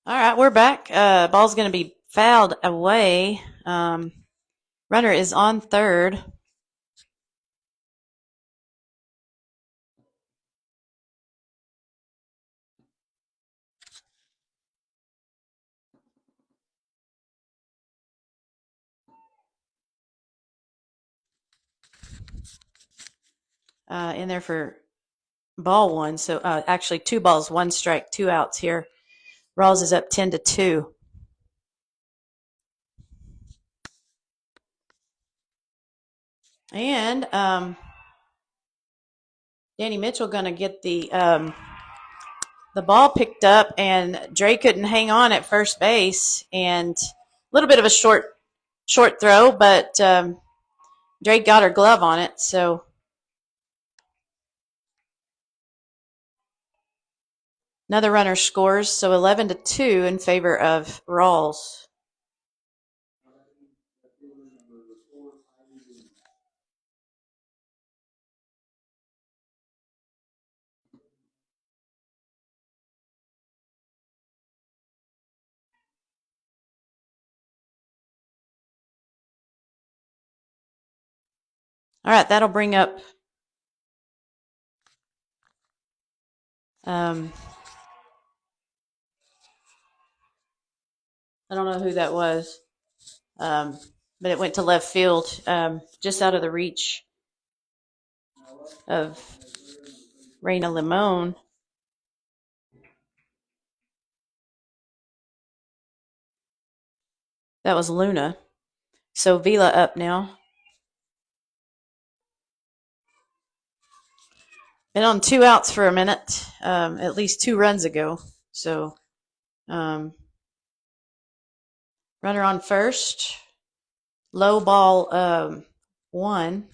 All right, we're back. Ball's going to be fouled away. Runner is on third. In there for ball one. So actually 2 balls, 1 strike, 2 outs here. Ralls is up 10-2. And Danny Mitchell going to get the ball picked up, and Dre couldn't hang on at first base, and a little bit of a short throw, but Dre got her glove on it, so another runner scores, so 11-2 in favor of Rawls. All right, that'll bring up I don't know who that was, but it went to left field, just out of the reach of Reina Limon. That was Luna. So Vila up now. Been on 2 outs for a minute, at least 2 runs ago. So runner on first. Low ball 1.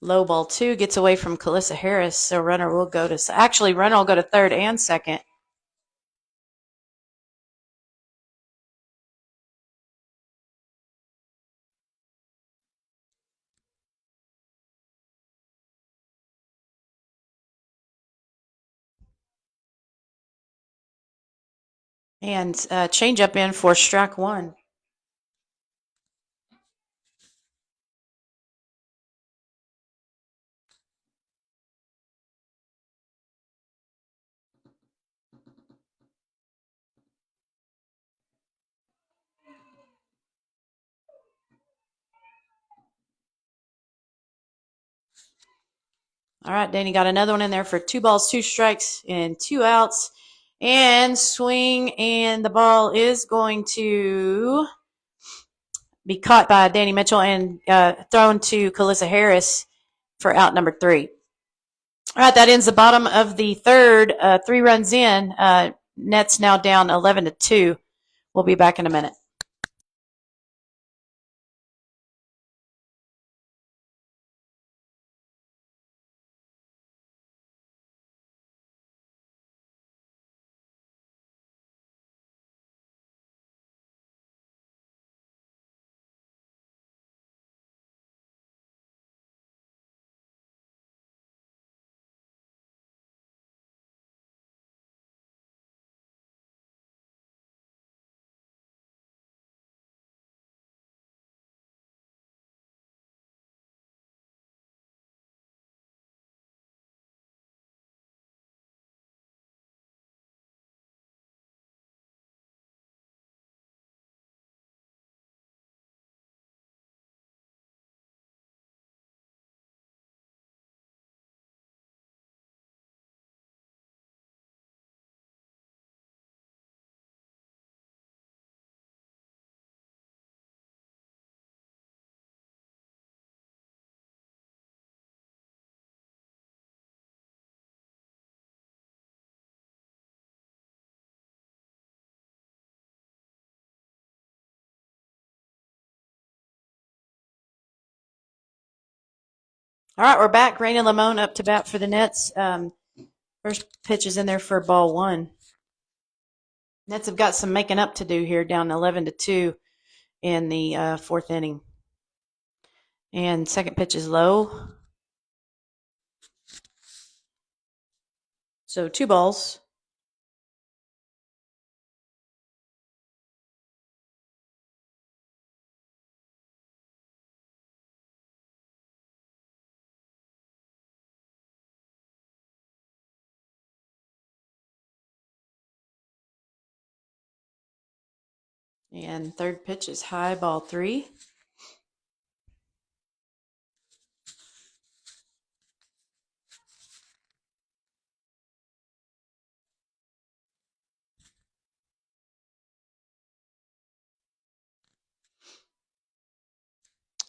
Low ball 2 gets away from Calissa Harris, so runner will go to runner will go to third and second. And change up in for strike 1. All right, Danny got another one in there for 2 balls, 2 strikes, and 2 outs. And swing, and the ball is going to be caught by Danny Mitchell and thrown to Calissa Harris for out number 3. All right, that ends the bottom of the third. 3 runs in. Nets now down 11-2. We'll be back in a minute. All right, we're back. Raina Lamone up to bat for the Nets. First pitch is in there for ball 1. Nets have got some making up to do here, down 11-2 in the 4th inning. And second pitch is low. So 2 balls. And third pitch is high, ball 3.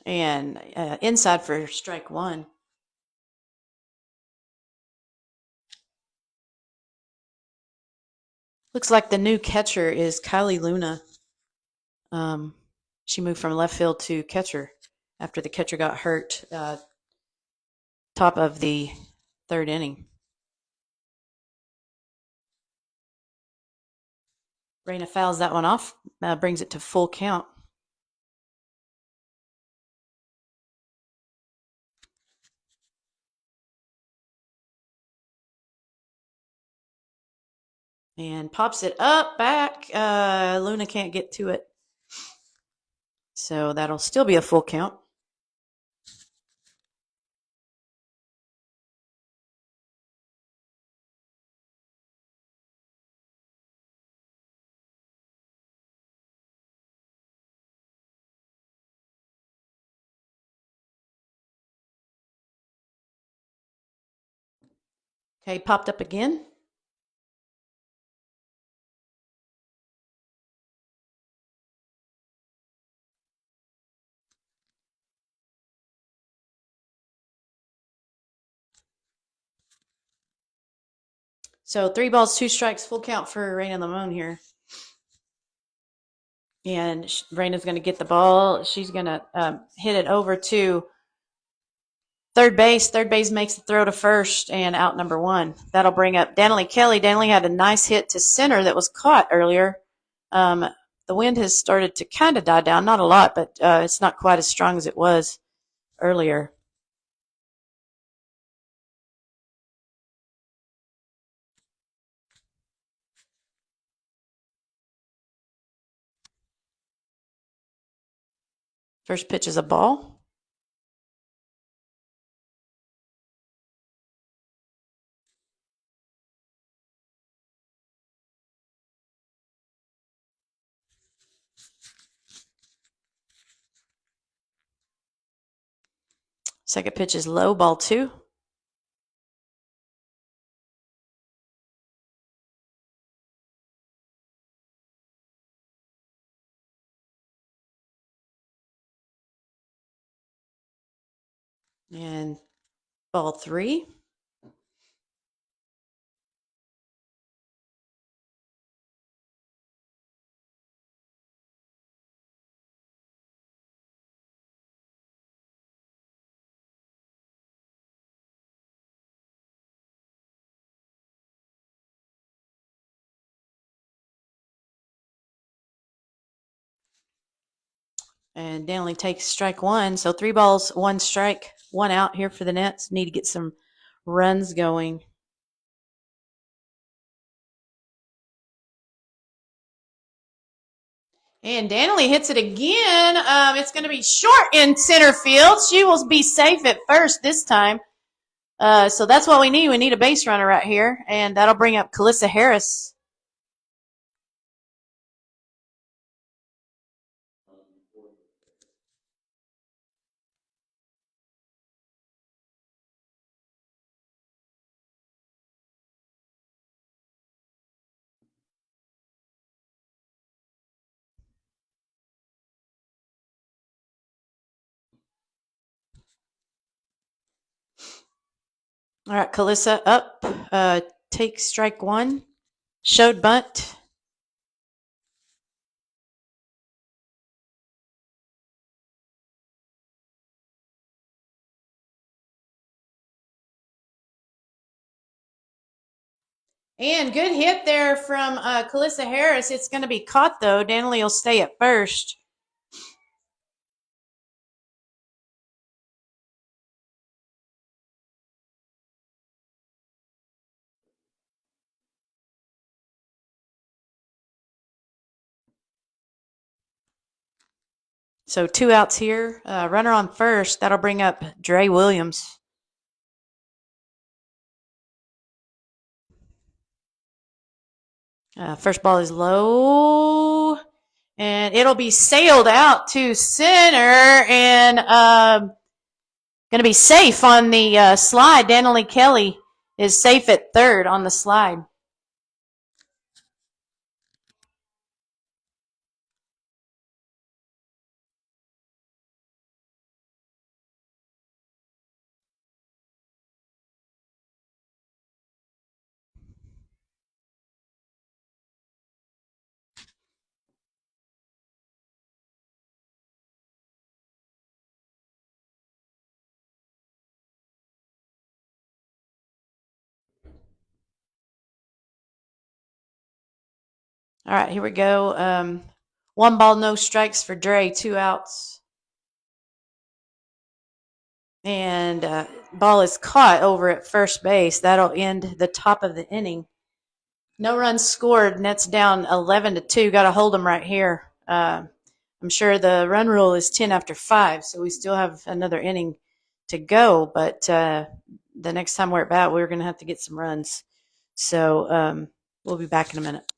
And inside for strike 1. Looks like the new catcher is Kylie Luna. She moved from left field to catcher after the catcher got hurt top of the 3rd inning. Raina fouls that one off, brings it to full count. And pops it up, back. Luna can't get to it. So that'll still be a full count. Okay, popped up again. So 3 balls, 2 strikes, full count for Raina Lamone here. And Raina's going to get the ball. She's going to hit it over to Third base. Third base makes the throw to first and out number one. That'll bring up Danley Kelly. Danley had a nice hit to center that was caught earlier. The wind has started to kind of die down, not a lot, but it's not quite as strong as it was earlier. First pitch is a ball. Second pitch is low, ball two. And ball three. And Danley takes strike one. So 3 balls, 1 strike, 1 out here for the Nets. Need to get some runs going. And Danley hits it again. It's going to be short in center field. She will be safe at first this time. So that's what we need. We need a base runner right here. And that'll bring up Calissa Harris. All right, Calissa up. Take strike one. Showed bunt. And good hit there from Calissa Harris. It's going to be caught, though. Danley will stay at first. So 2 outs here. Runner on first. That'll bring up Dre Williams. First ball is low. And it'll be sailed out to center. And going to be safe on the slide. Danley Kelly is safe at third on the slide. All right, here we go. 1 ball, no strikes for Dre, 2 outs. And ball is caught over at first base. That'll end the top of the inning. No runs scored. Nets down 11-2. Got to hold them right here. I'm sure the run rule is 10 after 5, so we still have another inning to go. But the next time we're at bat, we're going to have to get some runs. So we'll be back in a minute.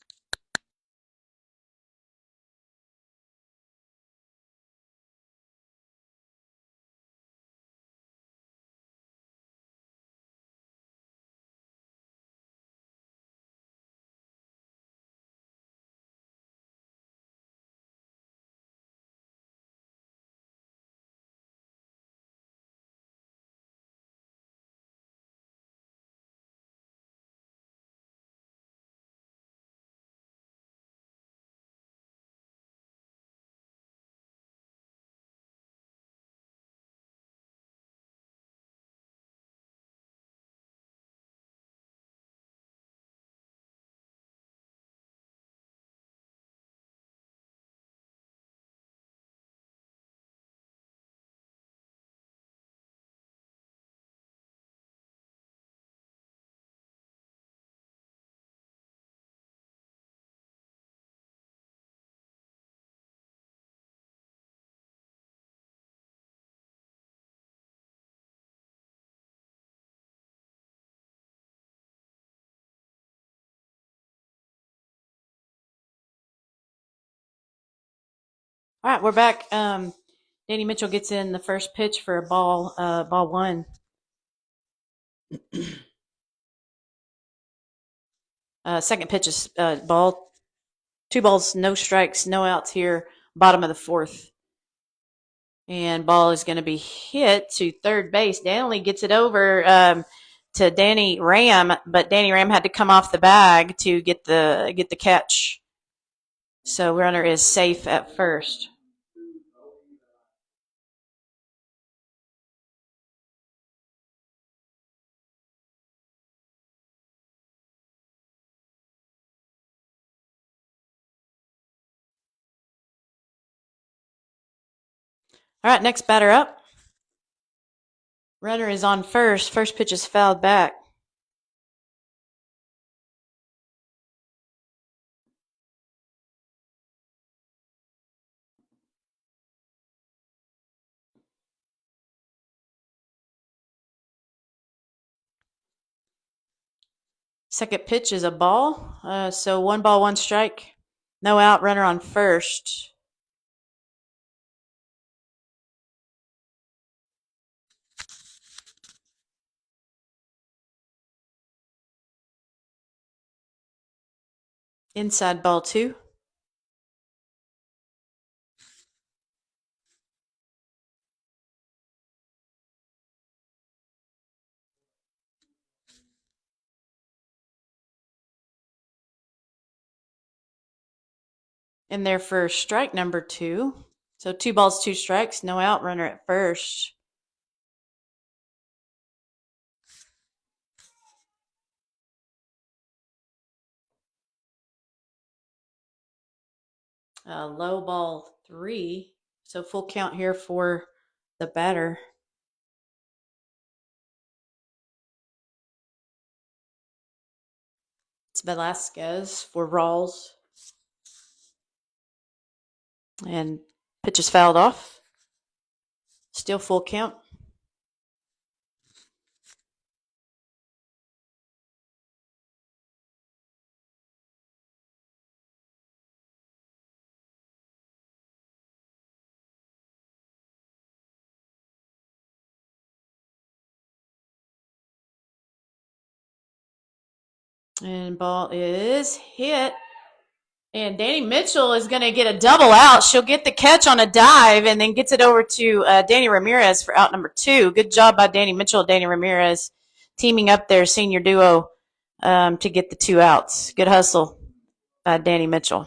All right, we're back. Danny Mitchell gets in the first pitch for a ball one. Second pitch is ball, 2 balls, no strikes, no outs here, bottom of the fourth. And ball is going to be hit to third base. Danley gets it over to Danny Ram, but Danny Ram had to come off the bag to get the catch. So runner is safe at first. All right, next batter up. Runner is on first. First pitch is fouled back. Second pitch is a ball. So 1 ball, 1 strike. No out, runner on first. Inside ball 2. In there for strike number 2. So 2 balls, 2 strikes, no out, runner at first. Low ball 3. So full count here for the batter. It's Velasquez for Ralls. And pitch is fouled off. Still full count. And ball is hit. And Danny Mitchell is going to get a double out. She'll get the catch on a dive and then gets it over to Danny Ramirez for out number 2. Good job by Danny Mitchell and Danny Ramirez teaming up their senior duo to get the 2 outs. Good hustle by Danny Mitchell.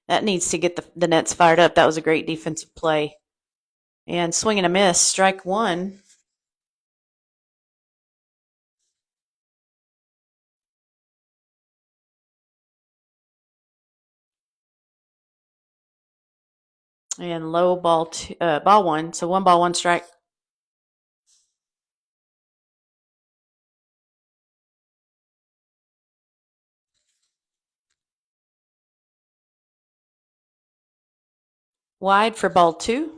That needs to get the nets fired up. That was a great defensive play. And swing and a miss, strike 1. And low ball ball 1. So 1 ball, 1 strike. Wide for ball 2.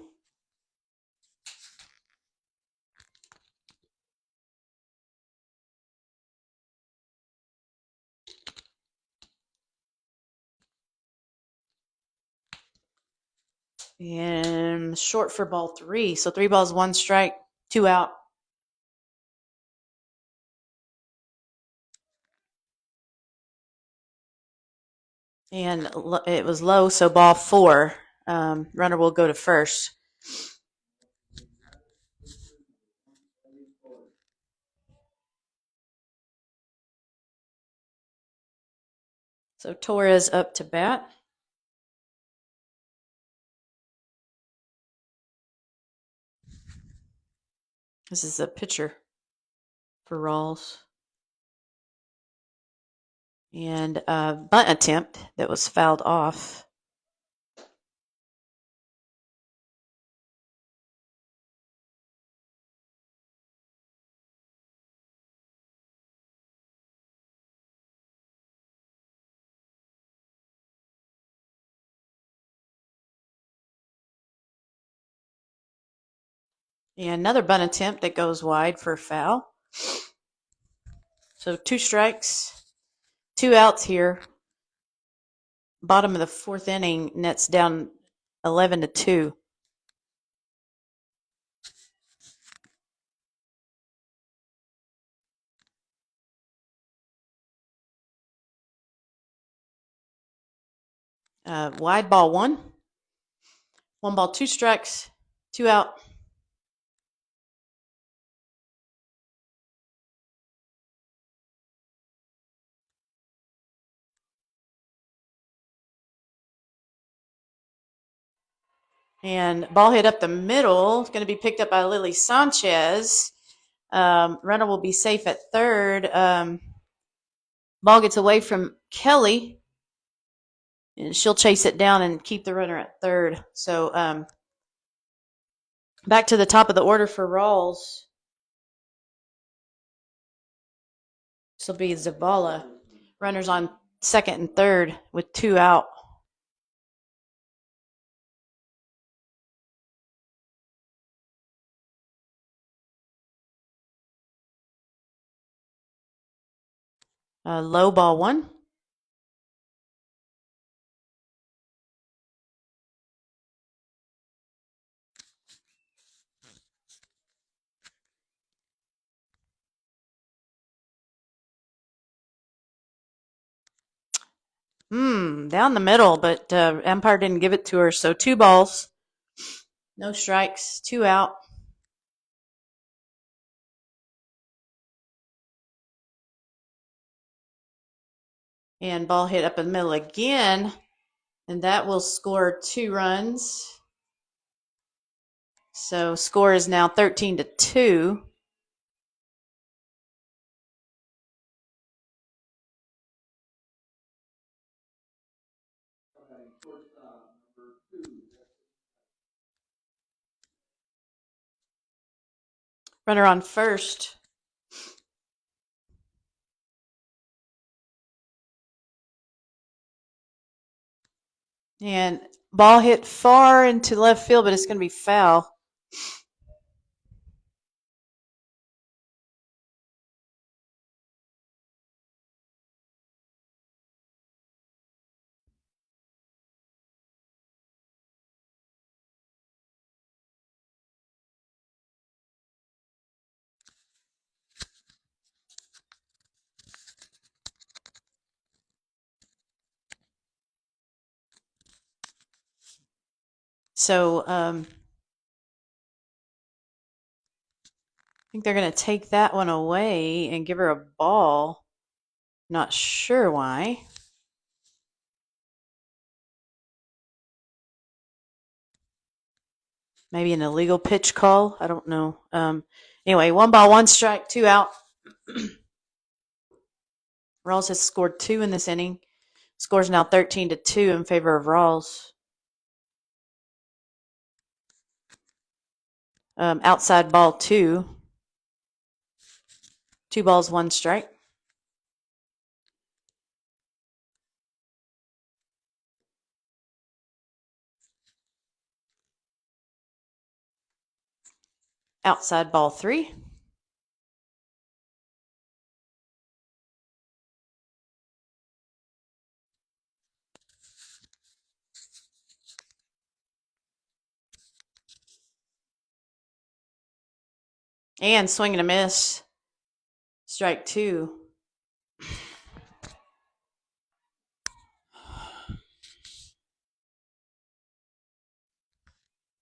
And short for ball 3. So 3 balls, 1 strike, 2 out. And it was low, so ball 4. Runner will go to first. So Torres up to bat. This is a pitcher for Ralls. And a bunt attempt that was fouled off. And another bunt attempt that goes wide for a foul. So 2 strikes. 2 outs here. Bottom of the 4th inning, Nets down 11-2. Wide ball 1. 1 ball, 2 strikes, 2 out. And ball hit up the middle. It's going to be picked up by Lily Sanchez. Runner will be safe at third. Ball gets away from Kelly, and she'll chase it down and keep the runner at third. So back to the top of the order for Ralls. This will be Zabala. Runners on second and third with 2 out. Low ball 1. Down the middle, but umpire didn't give it to her. So 2 balls, no strikes, 2 out. And ball hit up in the middle again, and that will score 2 runs. So score is now 13-2. Runner on first. And ball hit far into left field, but it's going to be foul. So I think they're going to take that one away and give her a ball. Not sure why. Maybe an illegal pitch call. I don't know. Anyway, 1 ball, 1 strike, 2 out. Rawls has scored 2 in this inning. Score's now 13-2 in favor of Rawls. Outside ball 2. 2 balls, 1 strike. Outside ball 3. And swing and a miss. Strike 2.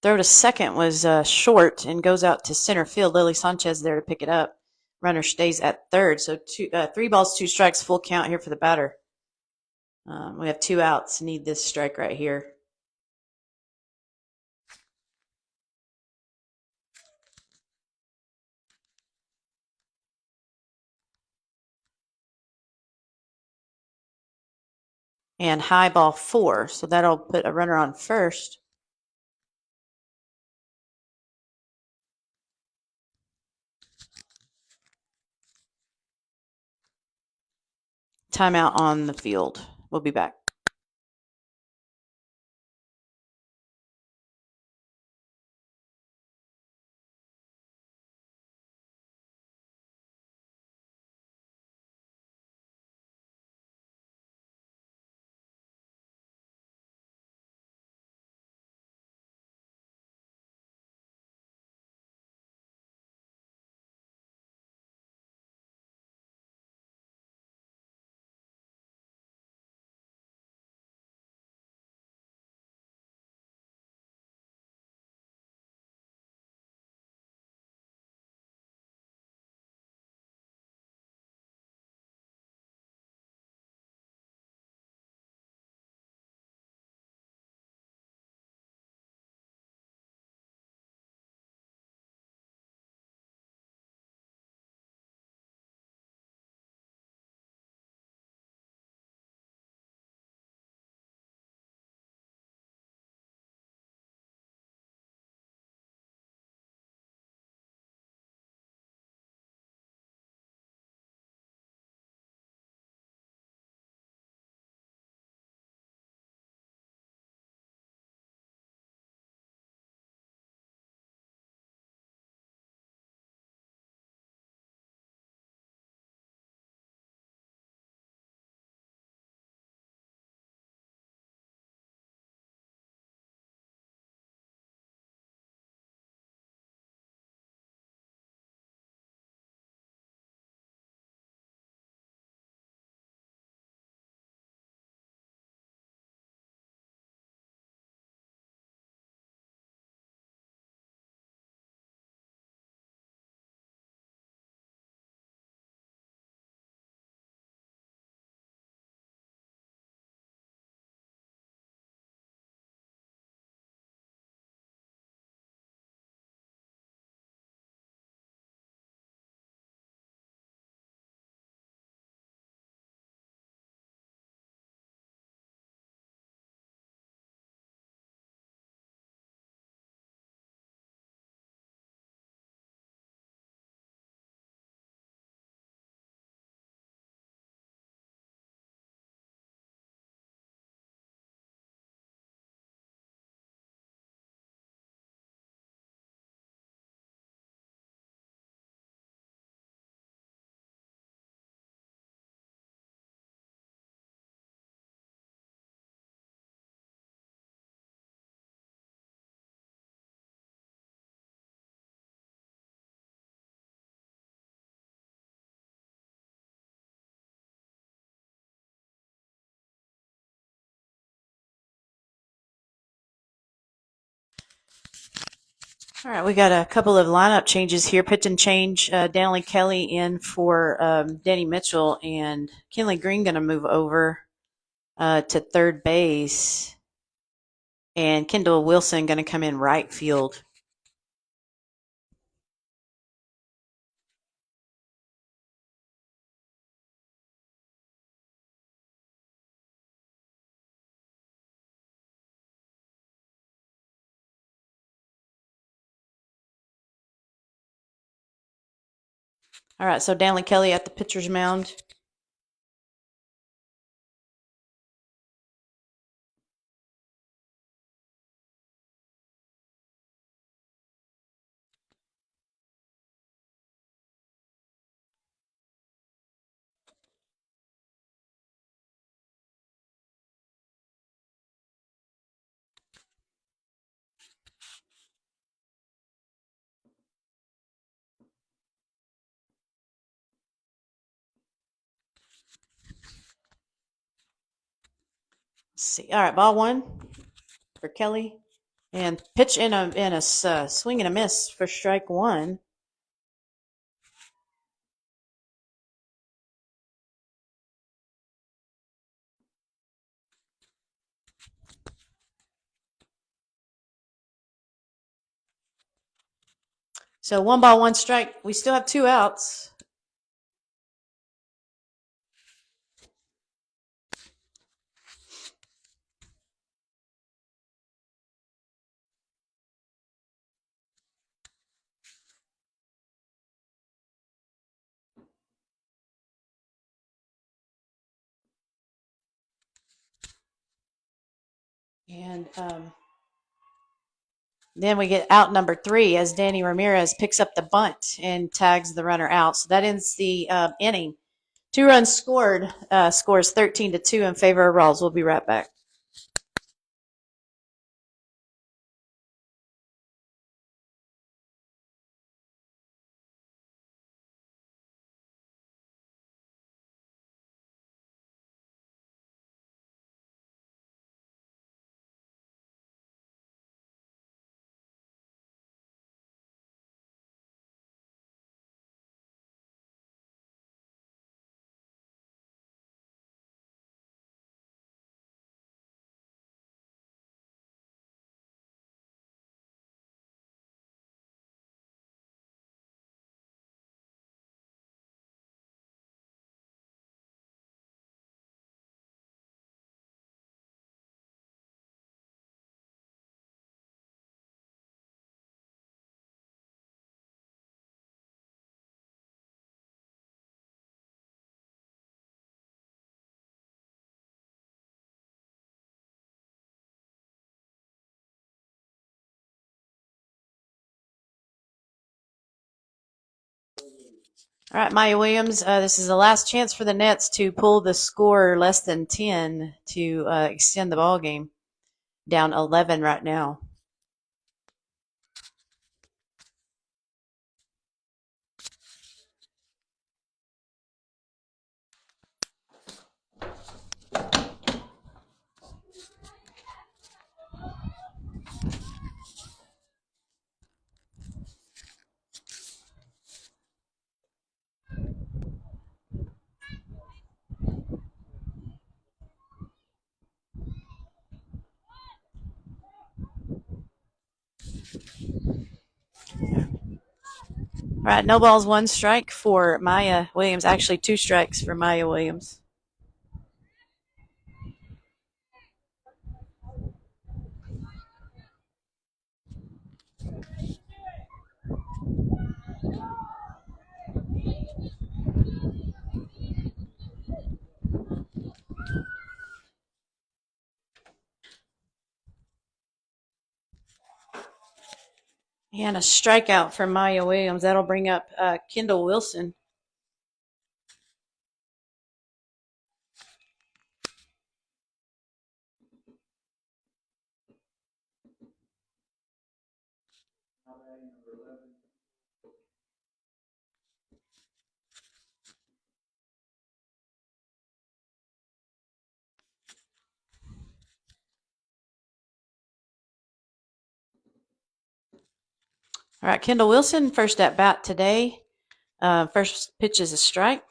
Throw to second was short and goes out to center field. Lily Sanchez there to pick it up. Runner stays at third. So 3 balls, 2 strikes, full count here for the batter. We have 2 outs. Need this strike right here. And high ball 4. So that'll put a runner on first. Timeout on the field. We'll be back. All right, we got a couple of lineup changes here. Pitch and change. Danley Kelly in for Danny Mitchell, and Kenley Green going to move over to third base, and Kendall Wilson going to come in right field. All right, so Danley Kelly at the pitcher's mound. Let's see. All right, ball one for Kelly, and pitch in a swing and a miss for strike one. So 1 ball, 1 strike. We still have 2 outs. And then we get out number 3 as Danny Ramirez picks up the bunt and tags the runner out. So that ends the inning. 2 runs scored. Scores 13-2 in favor of Ralls. We'll be right back. All right, Maya Williams, this is the last chance for the Nets to pull the score less than 10 to extend the ball game. Down 11 right now. All right, no balls, 1 strike for Maya Williams. Actually, 2 strikes for Maya Williams. And a strikeout for Maya Williams. That'll bring up Kendall Wilson. All right, Kendall Wilson, first at bat today. First pitch is a strike.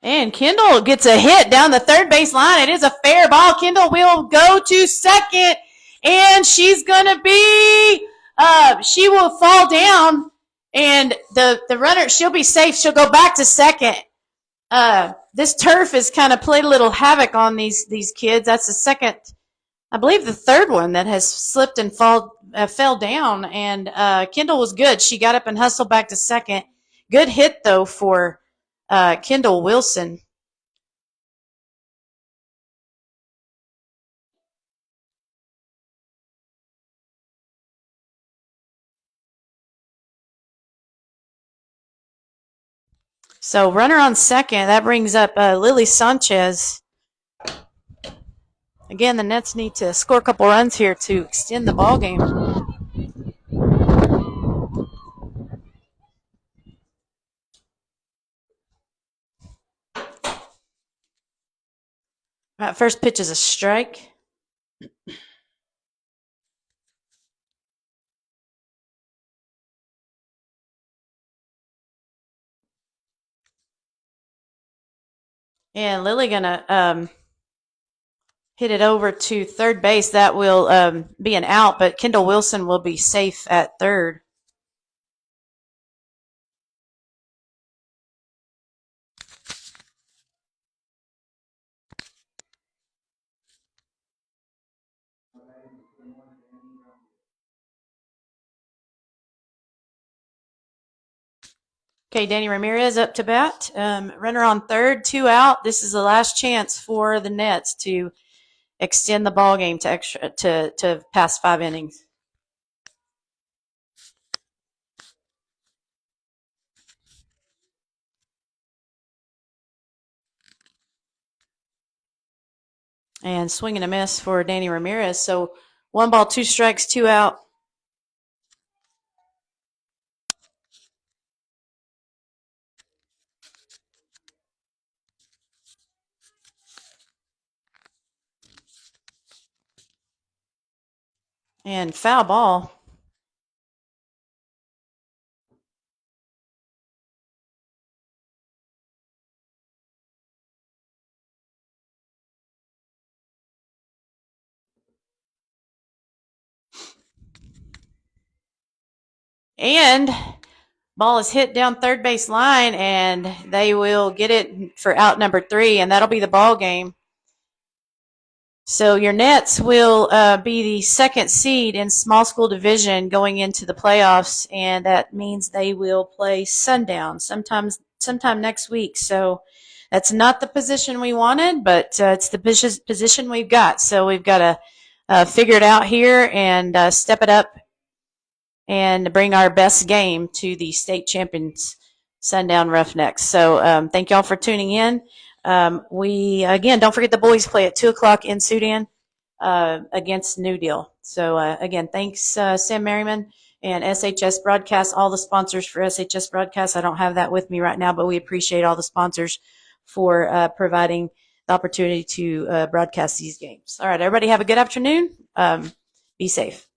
And Kendall gets a hit down the third base line. It is a fair ball. Kendall will go to second, and she's going to be, she will fall down, and the runner, she'll be safe. She'll go back to second. This turf has kind of played a little havoc on these kids. That's the second, I believe the third one that has slipped and fell down, and Kendall was good. She got up and hustled back to second. Good hit, though, for Kendall Wilson. So runner on second. That brings up Lily Sanchez. Again, the Nets need to score a couple runs here to extend the ball game. First pitch is a strike. And Lily gonna hit it over to third base. That will be an out, but Kendall Wilson will be safe at third. Okay, Danny Ramirez up to bat. Runner on third, 2 out. This is the last chance for the Nets to extend the ball game to past 5 innings. And swing and a miss for Danny Ramirez. So 1 ball, 2 strikes, 2 out. And foul ball. And ball is hit down third base line, and they will get it for out number 3, and that'll be the ball game. So your Nets will be the second seed in small school division going into the playoffs, and that means they will play Sundown sometime next week. So that's not the position we wanted, but it's the position we've got. So we've got to figure it out here and step it up and bring our best game to the state champions, Sundown Roughnecks. So thank y'all for tuning in. We again, don't forget the boys play at 2:00 in Sudan against New Deal. So again, thanks Sam Merriman and SHS Broadcast, all the sponsors for SHS Broadcast. I don't have that with me right now, but we appreciate all the sponsors for providing the opportunity to broadcast these games. All right, everybody have a good afternoon. Be safe.